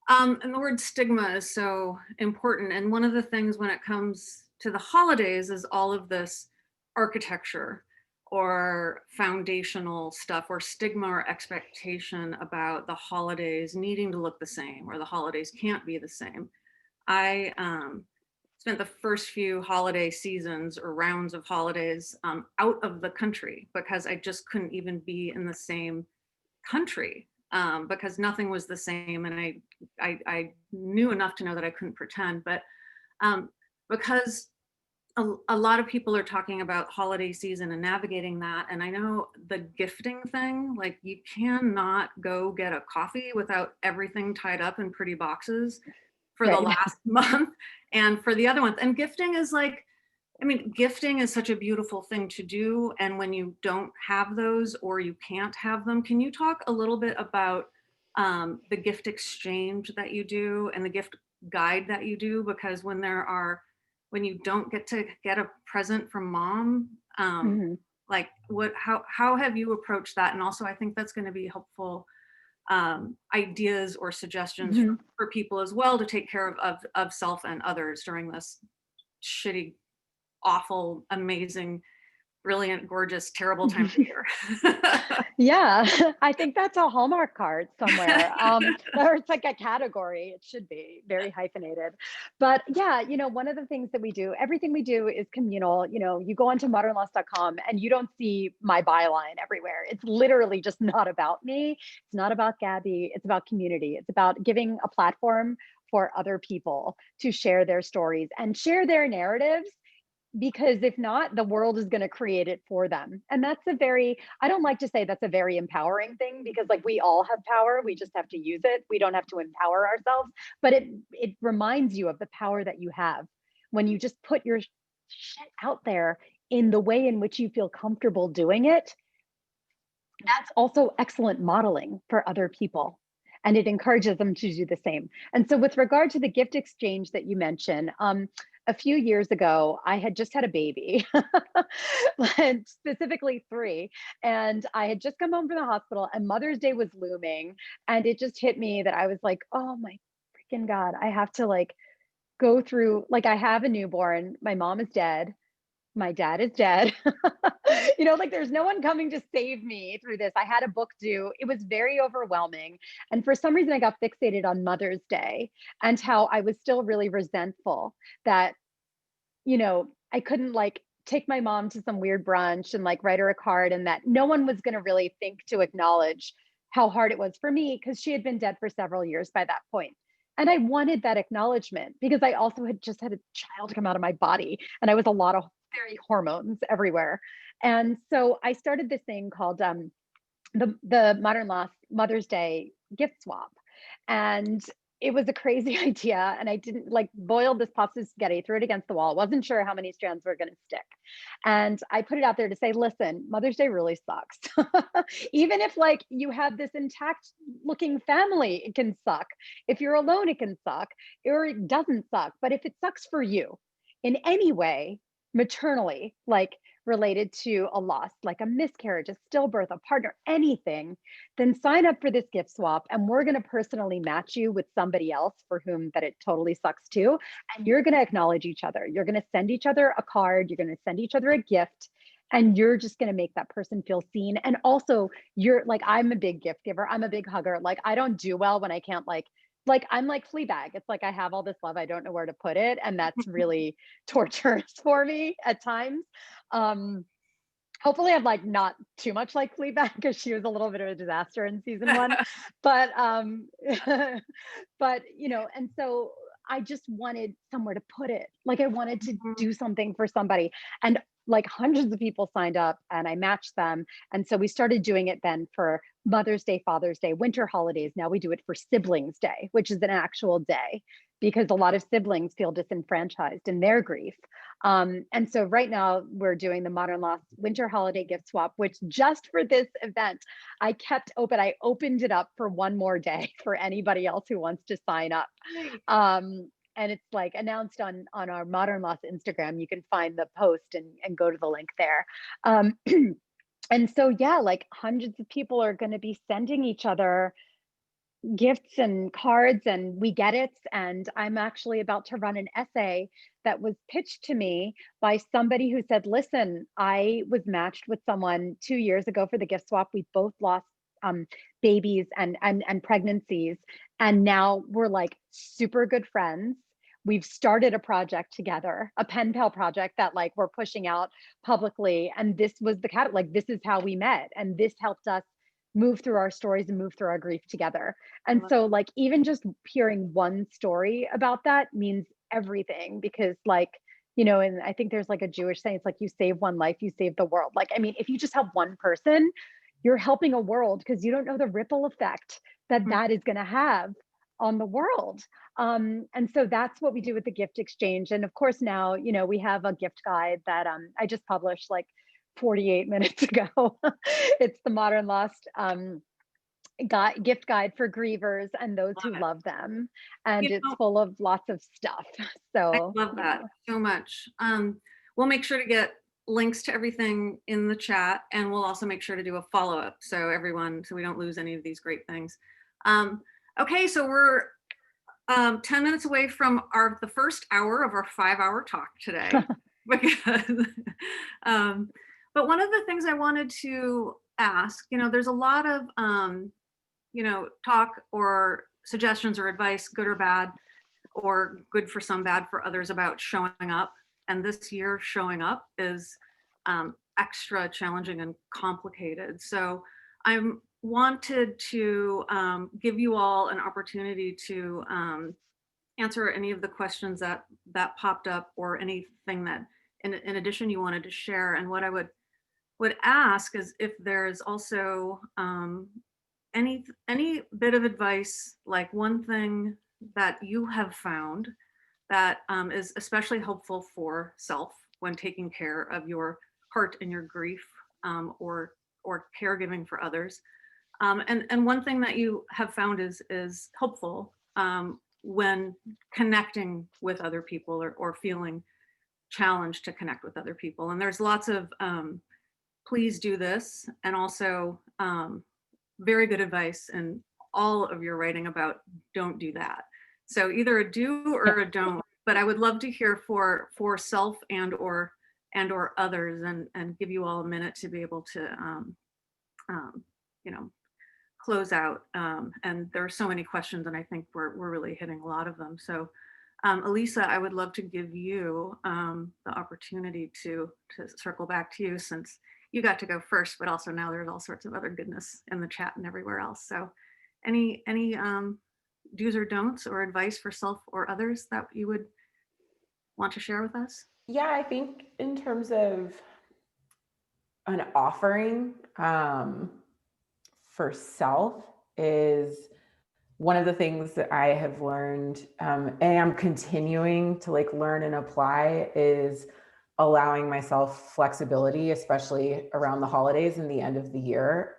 And the word stigma is so important. And one of the things when it comes to the holidays is all of this architecture or foundational stuff or stigma or expectation about the holidays needing to look the same or the holidays can't be the same. I spent the first few holiday seasons or rounds of holidays out of the country because I just couldn't even be in the same country because nothing was the same, and I knew enough to know that I couldn't pretend, but because a lot of people are talking about holiday season and navigating that. And I know the gifting thing, like you cannot go get a coffee without everything tied up in pretty boxes for the Right. last month and for the other ones. And gifting is like, I mean, gifting is such a beautiful thing to do. And when you don't have those or you can't have them, can you talk a little bit about the gift exchange that you do and the gift guide that you do? Because when you don't get to get a present from mom, Mhm. like how have you approached that? And also I think that's going to be helpful ideas or suggestions Mhm. for people as well to take care of self and others during this shitty, awful, amazing, brilliant, gorgeous, terrible time of the year. Yeah, I think that's a Hallmark card somewhere. Or it's like a category. It should be very hyphenated. But yeah, one of the things that we do, everything we do is communal. You go onto modernloss.com and you don't see my byline everywhere. It's literally just not about me. It's not about Gabby. It's about community. It's about giving a platform for other people to share their stories and share their narratives, because if not, the world is going to create it for them. And I don't like to say that's a very empowering thing, because like we all have power, we just have to use it. We don't have to empower ourselves, but it reminds you of the power that you have when you just put your shit out there in the way in which you feel comfortable doing it. That's also excellent modeling for other people. And it encourages them to do the same. And so with regard to the gift exchange that you mentioned, a few years ago, I had just had a baby, and specifically 3. And I had just come home from the hospital and Mother's Day was looming. And it just hit me that I was like, oh my freaking God, I have to like go through, like I have a newborn, my mom is dead. My dad is dead. Like there's no one coming to save me through this. I had a book due. It was very overwhelming. And for some reason, I got fixated on Mother's Day and how I was still really resentful that, I couldn't like take my mom to some weird brunch and like write her a card, and that no one was going to really think to acknowledge how hard it was for me because she had been dead for several years by that point. And I wanted that acknowledgement because I also had just had a child come out of my body and I was a lot of very hormones everywhere. And so I started this thing called the Modern Loss Mother's Day gift swap. And it was a crazy idea. And I didn't like boiled this pasta spaghetti, threw it against the wall, wasn't sure how many strands were going to stick. And I put it out there to say, listen, Mother's Day really sucks. Even if like you have this intact looking family, it can suck. If you're alone, it can suck, or it doesn't suck. But if it sucks for you in any way, maternally, like related to a loss, like a miscarriage, a stillbirth, a partner, anything, then sign up for this gift swap. And we're going to personally match you with somebody else for whom that it totally sucks too. And you're going to acknowledge each other. You're going to send each other a card. You're going to send each other a gift. And you're just going to make that person feel seen. And also, you're like, I'm a big gift giver. I'm a big hugger. Like, I don't do well when I can't like I'm like Fleabag. It's like I have all this love, I don't know where to put it, and that's really torturous for me at times. Hopefully I'm like not too much like Fleabag because she was a little bit of a disaster in season 1. But but and so I just wanted somewhere to put it. Like I wanted to do something for somebody. And like hundreds of people signed up and I matched them. And so we started doing it then for Mother's Day, Father's Day, winter holidays. Now we do it for Siblings Day, which is an actual day because a lot of siblings feel disenfranchised in their grief. And so right now we're doing the Modern Loss Winter Holiday Gift Swap, which just for this event, I kept open. I opened it up for one more day for anybody else who wants to sign up. And it's like announced on our Modern Loss Instagram. You can find the post and go to the link there. And so, yeah, like hundreds of people are going to be sending each other gifts and cards and we get it. And I'm actually about to run an essay that was pitched to me by somebody who said, listen, I was matched with someone 2 years ago for the gift swap. We both lost babies and pregnancies. And now we're like super good friends. We've started a project together, a pen pal project that like we're pushing out publicly. And this was the like, this is how we met. And this helped us move through our stories and move through our grief together. And so like, even just hearing one story about that means everything, because like you know, and I think there's like a Jewish saying, it's like you save one life, you save the world. Like, I mean, if you just help one person, you're helping a world, because you don't know the ripple effect that that is going to have on the world. And so that's what we do with the gift exchange. And of course, now, you know, we have a gift guide that I just published like 48 minutes ago. It's the Modern Lost gift guide for grievers and those who Love it. love them. And You it's know, full of lots of stuff. I So, love you that know. so much. We'll make sure to get links to everything in the chat, and we'll also make sure to do a follow-up so we don't lose any of these great things. Okay, so we're 10 minutes away from the first hour of our 5-hour talk today. Because, but one of the things I wanted to ask, you know, there's a lot of, you know, talk or suggestions or advice, good or bad, or good for some, bad for others, about showing up. And this year, showing up is extra challenging and complicated. So I wanted to give you all an opportunity to answer any of the questions that popped up, or anything that in addition you wanted to share. And what I would ask is if there's also any bit of advice, like one thing that you have found that is especially helpful for self when taking care of your heart and your grief, or caregiving for others. And one thing that you have found is helpful when connecting with other people, or feeling challenged to connect with other people. And there's lots of please do this, and also very good advice in all of your writing about don't do that. So either a do or a don't, but I would love to hear for self and or others, and give you all a minute to be able to you know, close out. And there are so many questions, and I think we're really hitting a lot of them. So Elisa, I would love to give you the opportunity to circle back to you, since you got to go first, but also now there's all sorts of other goodness in the chat and everywhere else. So any do's or don'ts or advice for self or others that you would want to share with us? Yeah, I think in terms of an offering for self, is one of the things that I have learned, and I'm continuing to like learn and apply, is allowing myself flexibility, especially around the holidays and the end of the year.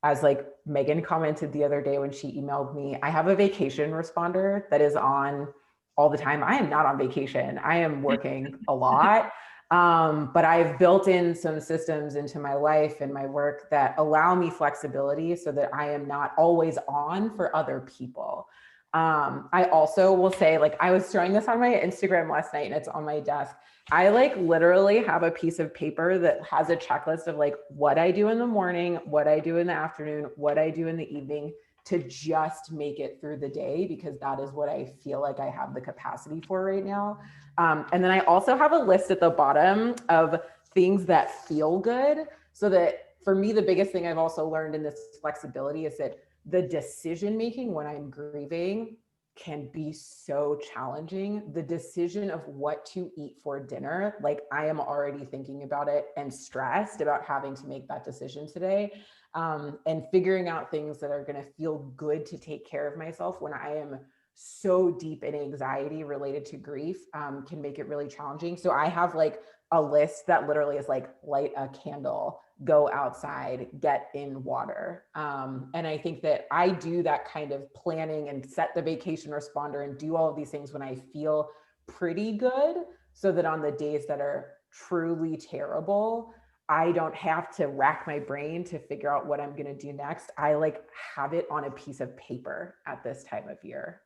As like Megan commented the other day when she emailed me, I have a vacation responder that is on all the time. I am not on vacation. I am working a lot. But I've built in some systems into my life and my work that allow me flexibility so that I am not always on for other people. I also will say, like, I was showing this on my Instagram last night and it's on my desk. I like literally have a piece of paper that has a checklist of like what I do in the morning, what I do in the afternoon, what I do in the evening, to just make it through the day, because that is what I feel like I have the capacity for right now. And then I also have a list at the bottom of things that feel good. So that for me, the biggest thing I've also learned in this flexibility is that the decision making when I'm grieving can be so challenging. The decision of what to eat for dinner, like I am already thinking about it and stressed about having to make that decision today. And figuring out things that are going to feel good to take care of myself when I am so deep in anxiety related to grief can make it really challenging. So I have like a list that literally is like light a candle, go outside, get in water. And I think that I do that kind of planning and set the vacation responder and do all of these things when I feel pretty good, so that on the days that are truly terrible, I don't have to rack my brain to figure out what I'm going to do next. I like have it on a piece of paper at this time of year.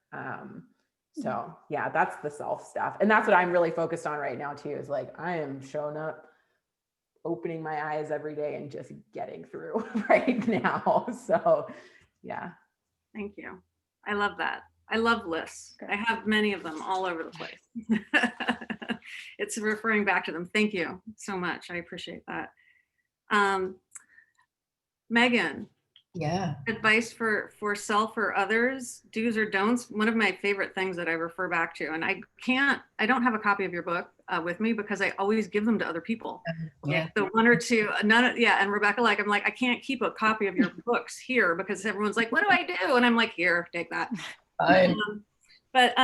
So yeah, that's the self stuff. And that's what I'm really focused on right now too, is like, I am showing up, opening my eyes every day and just getting through right now. So yeah. Thank you. I love that. I love lists. I have many of them all over the place. It's referring back to them. Thank you so much. I appreciate that. Megan, Yeah. advice for self or others, do's or don'ts, one of my favorite things that I refer back to, and I don't have a copy of your book with me because I always give them to other people. Yeah. Like the one or two, and Rebecca, like, I'm like, I can't keep a copy of your books here because everyone's like, what do I do? And I'm like, here, take that. Fine. But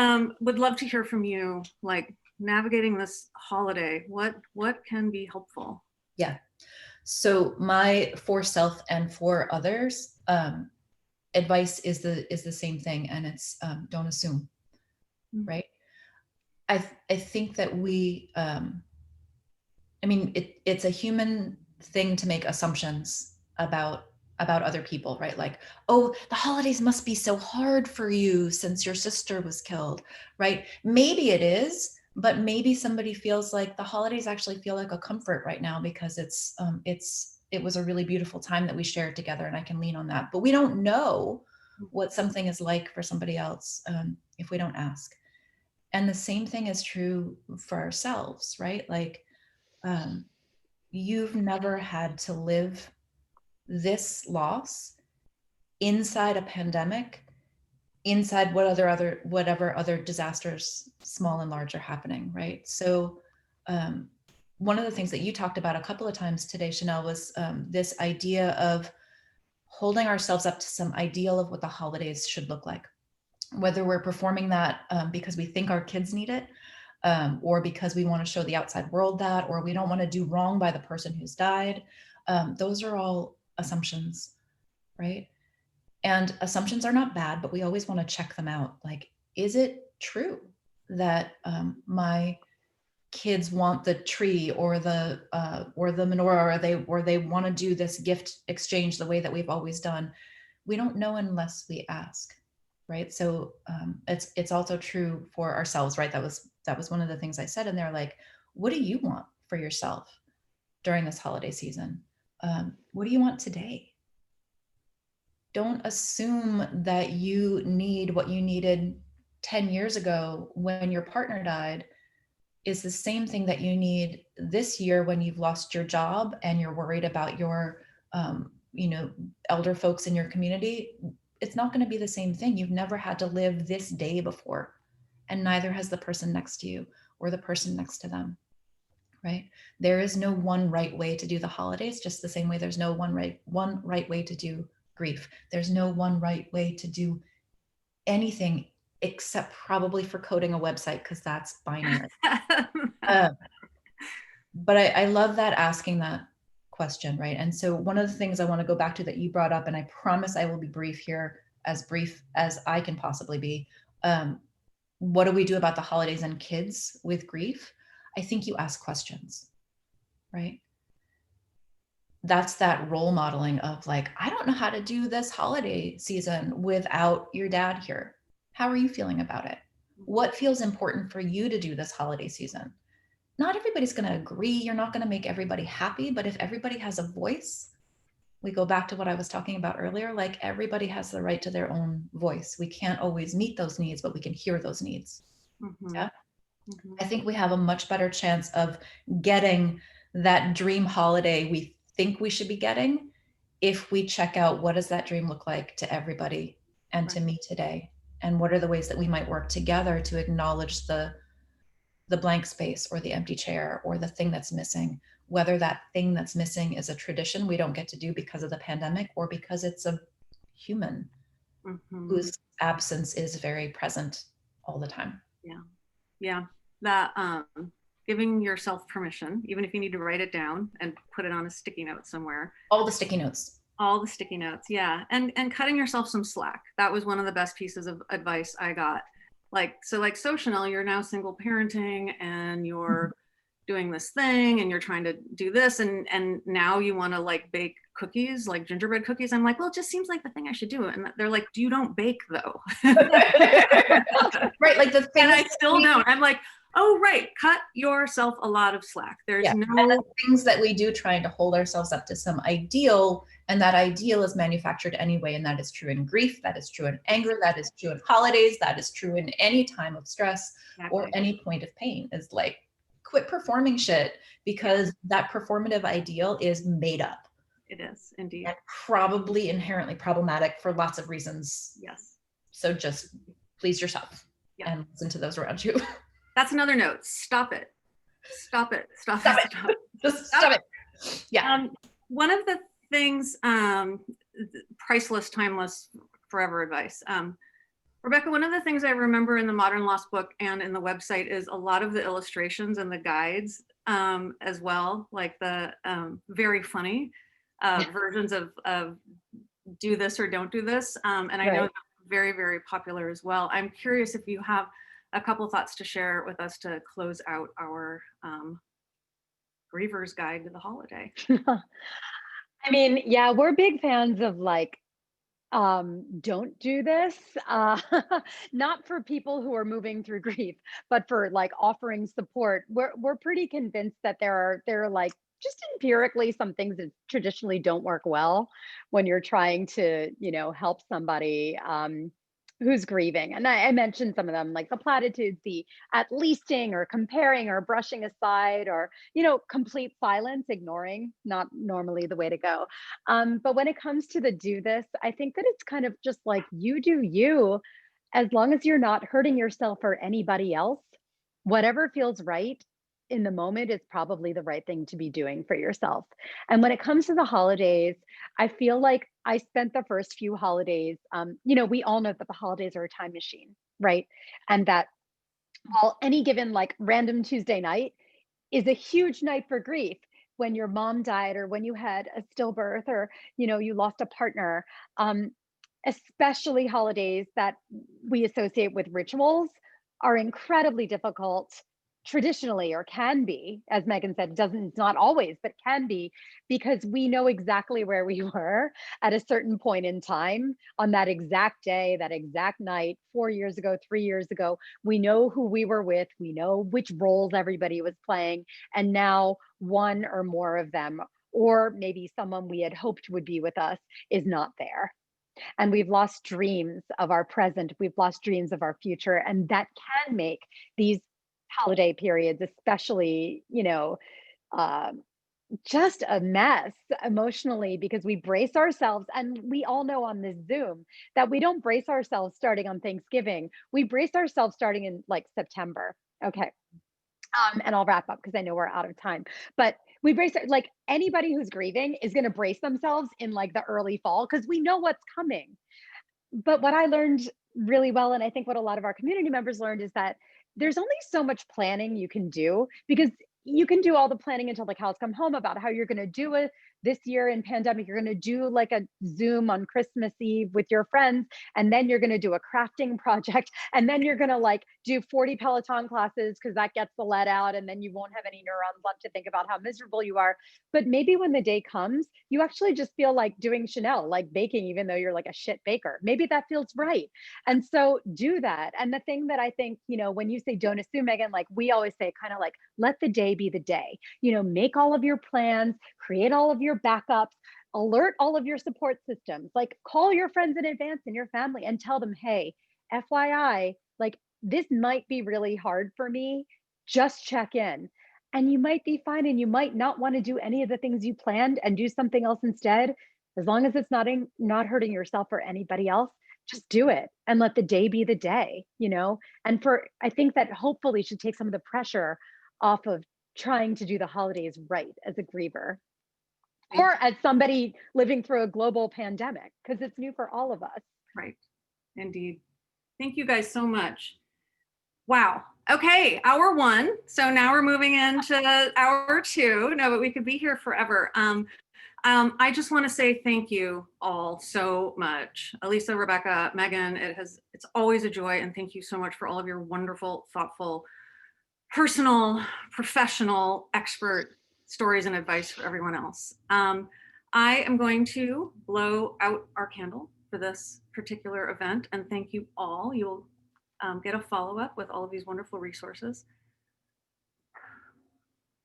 would love to hear from you, like navigating this holiday, what can be helpful? Yeah. So my for self and for others advice is the same thing, and it's don't assume, right? I think that we I mean it's a human thing to make assumptions about other people, right? Like, oh, the holidays must be so hard for you since your sister was killed, right? Maybe it is, but maybe somebody feels like the holidays actually feel like a comfort right now because it was a really beautiful time that we shared together, and I can lean on that. But we don't know what something is like for somebody else if we don't ask. And the same thing is true for ourselves, right? Like, you've never had to live this loss inside a pandemic, inside whatever other disasters, small and large, are happening, right? So one of the things that you talked about a couple of times today, Chanel, was this idea of holding ourselves up to some ideal of what the holidays should look like, whether we're performing that because we think our kids need it, or because we want to show the outside world that, or we don't want to do wrong by the person who's died. Those are all assumptions, right? And assumptions are not bad, but we always want to check them out. Like, is it true that my kids want the tree or the menorah, or they want to do this gift exchange the way that we've always done? We don't know unless we ask, right? So it's also true for ourselves, right? That was one of the things I said in there. Like, what do you want for yourself during this holiday season? What do you want today? Don't assume that you need what you needed 10 years ago when your partner died is the same thing that you need this year when you've lost your job and you're worried about your, elder folks in your community. It's not going to be the same thing. You've never had to live this day before, and neither has the person next to you or the person next to them, right? There is no one right way to do the holidays, just the same way there's no one right way to do grief. There's no one right way to do anything except probably for coding a website, because that's binary. But I love that, asking that question, right? And so one of the things I want to go back to that you brought up, and I promise I will be brief here, as brief as I can possibly be. What do we do about the holidays and kids with grief? I think you ask questions, right? That's that role modeling of like, I don't know how to do this holiday season without your dad here. How are you feeling about it? What feels important for you to do this holiday season? Not everybody's going to agree. You're not going to make everybody happy, but if everybody has a voice, we go back to what I was talking about earlier, like everybody has the right to their own voice. We can't always meet those needs, but we can hear those needs. Mm-hmm. Yeah. Mm-hmm. I think we have a much better chance of getting that dream holiday we think we should be getting if we check out, what does that dream look like to everybody and to me today? And what are the ways that we might work together to acknowledge the blank space or the empty chair or the thing that's missing, whether that thing that's missing is a tradition we don't get to do because of the pandemic, or because it's a human whose absence is very present all the time. Yeah. That giving yourself permission, even if you need to write it down and put it on a sticky note somewhere. All the sticky notes. Yeah. And cutting yourself some slack. That was one of the best pieces of advice I got. Like so Chanel, you're now single parenting and you're doing this thing and you're trying to do this. And now you want to like bake cookies, like gingerbread cookies. I'm like, well, it just seems like the thing I should do. And they're like, you don't bake though. Right. Like the thing. And I still don't. I'm like, oh, right. Cut yourself a lot of slack. There's no things that we do trying to hold ourselves up to some ideal, and that ideal is manufactured anyway. And that is true in grief. That is true in anger. That is true in holidays. That is true in any time of stress or any point of pain. Is like, quit performing shit because that performative ideal is made up. It is indeed. And probably inherently problematic for lots of reasons. Yes. So just please yourself and listen to those around you. That's another note. Stop it. Stop it. Stop, Stop it. it. Stop it. Just stop it. Yeah. One of the things, priceless, timeless, forever advice. Rebecca, one of the things I remember in the Modern Lost book and in the website is a lot of the illustrations and the guides as well, like the very funny versions of do this or don't do this. And I know that's very, very popular as well. I'm curious if you have a couple thoughts to share with us to close out our Griever's Guide to the Holiday. I mean, yeah, we're big fans of like, don't do this. Not for people who are moving through grief, but for like offering support. We're pretty convinced that there are like just empirically some things that traditionally don't work well when you're trying to, help somebody who's grieving. And I mentioned some of them, like the platitudes, the at leasting or comparing or brushing aside, or, complete silence, ignoring, not normally the way to go. But when it comes to the do this, I think that it's kind of just like you do you, as long as you're not hurting yourself or anybody else. Whatever feels right in the moment is probably the right thing to be doing for yourself. And when it comes to the holidays, I feel like I spent the first few holidays, we all know that the holidays are a time machine, right? And that while any given like random Tuesday night is a huge night for grief, when your mom died or when you had a stillbirth or, you lost a partner, especially holidays that we associate with rituals are incredibly difficult traditionally, or can be, as Megan said, it's not always, but can be, because we know exactly where we were at a certain point in time on that exact day, that exact night, 4 years ago, 3 years ago. We know who we were with, we know which roles everybody was playing, and now one or more of them, or maybe someone we had hoped would be with us, is not there. And we've lost dreams of our present, we've lost dreams of our future, and that can make these holiday periods, especially, just a mess emotionally, because we brace ourselves, and we all know on this Zoom that we don't brace ourselves starting on Thanksgiving. We brace ourselves starting in like September. Okay. And I'll wrap up because I know we're out of time. But we brace it, like anybody who's grieving is going to brace themselves in like the early fall because we know what's coming. But what I learned really well, and I think what a lot of our community members learned, is that there's only so much planning you can do, because you can do all the planning until the cows come home about how you're going to do it. This year in pandemic, you're going to do like a Zoom on Christmas Eve with your friends, and then you're going to do a crafting project, and then you're going to like do 40 Peloton classes because that gets the lead out, and then you won't have any neurons left to think about how miserable you are. But maybe when the day comes, you actually just feel like doing Chanel, like baking, even though you're like a shit baker. Maybe that feels right. And so do that. And the thing that I think, when you say don't assume, Megan, like we always say, kind of like, let the day be the day, make all of your plans, create all of your backups, alert all of your support systems, like call your friends in advance and your family and tell them, hey, FYI, like this might be really hard for me, just check in. And you might be fine, and you might not want to do any of the things you planned and do something else instead. As long as it's not hurting yourself or anybody else, just do it and let the day be the day, And I think that hopefully should take some of the pressure off of trying to do the holidays right as a griever, or as somebody living through a global pandemic, because it's new for all of us. Right. Indeed. Thank you guys so much. Wow. Okay. Hour 1. So now we're moving into hour 2. No, but we could be here forever. I just want to say thank you all so much. Alica, Rebecca, Megan, it's always a joy. And thank you so much for all of your wonderful, thoughtful, personal, professional, expert stories and advice for everyone else. I am going to blow out our candle for this particular event, and thank you all. You'll get a follow-up with all of these wonderful resources.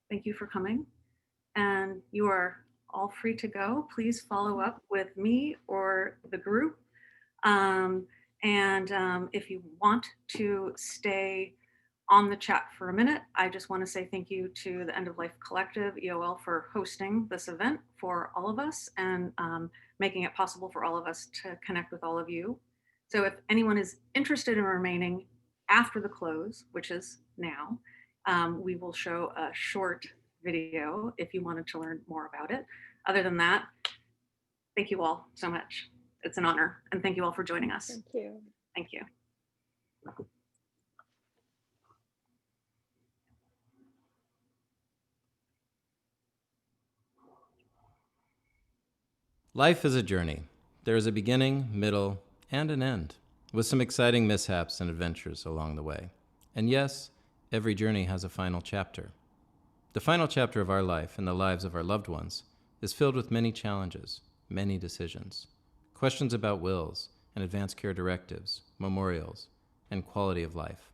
Thank you for coming, and you are all free to go. Please follow up with me or the group. And if you want to stay on the chat for a minute, I just want to say thank you to the End of Life Collective, EOL, for hosting this event for all of us and making it possible for all of us to connect with all of you. So if anyone is interested in remaining after the close, which is now, we will show a short video if you wanted to learn more about it. Other than that, thank you all so much. It's an honor. And thank you all for joining us. Thank you. Thank you. Life is a journey. There is a beginning, middle, and an end, with some exciting mishaps and adventures along the way. And yes, every journey has a final chapter. The final chapter of our life and the lives of our loved ones is filled with many challenges, many decisions, questions about wills and advanced care directives, memorials, and quality of life.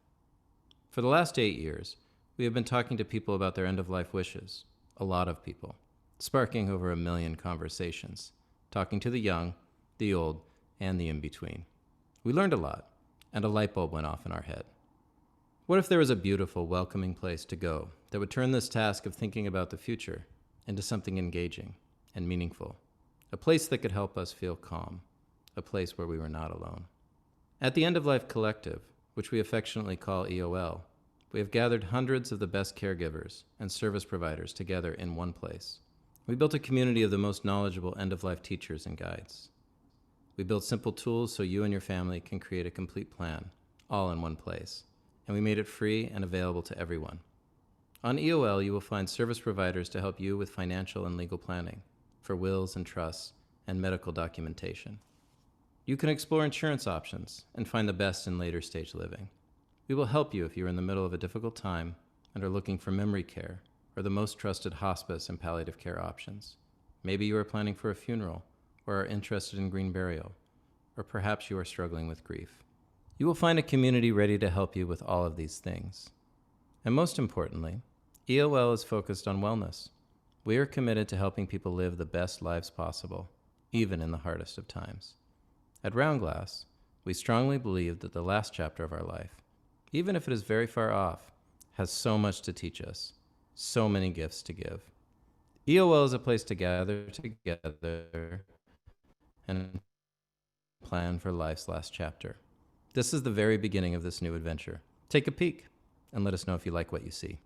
For the last 8 years, we have been talking to people about their end-of-life wishes, a lot of people, sparking over 1 million conversations, talking to the young, the old, and the in-between. We learned a lot, and a light bulb went off in our head. What if there was a beautiful, welcoming place to go that would turn this task of thinking about the future into something engaging and meaningful? A place that could help us feel calm, a place where we were not alone. At the End of Life Collective, which we affectionately call EOL, we have gathered hundreds of the best caregivers and service providers together in one place. We built a community of the most knowledgeable end-of-life teachers and guides. We built simple tools so you and your family can create a complete plan, all in one place. And we made it free and available to everyone. On EOL, you will find service providers to help you with financial and legal planning, for wills and trusts, and medical documentation. You can explore insurance options and find the best in later stage living. We will help you if you are in the middle of a difficult time and are looking for memory care or the most trusted hospice and palliative care options. Maybe you are planning for a funeral or are interested in green burial, or perhaps you are struggling with grief. You will find a community ready to help you with all of these things. And most importantly, EOL is focused on wellness. We are committed to helping people live the best lives possible, even in the hardest of times. At Round Glass, we strongly believe that the last chapter of our life, even if it is very far off, has so much to teach us, so many gifts to give. EOL is a place to gather together and plan for life's last chapter. This is the very beginning of this new adventure. Take a peek and let us know if you like what you see.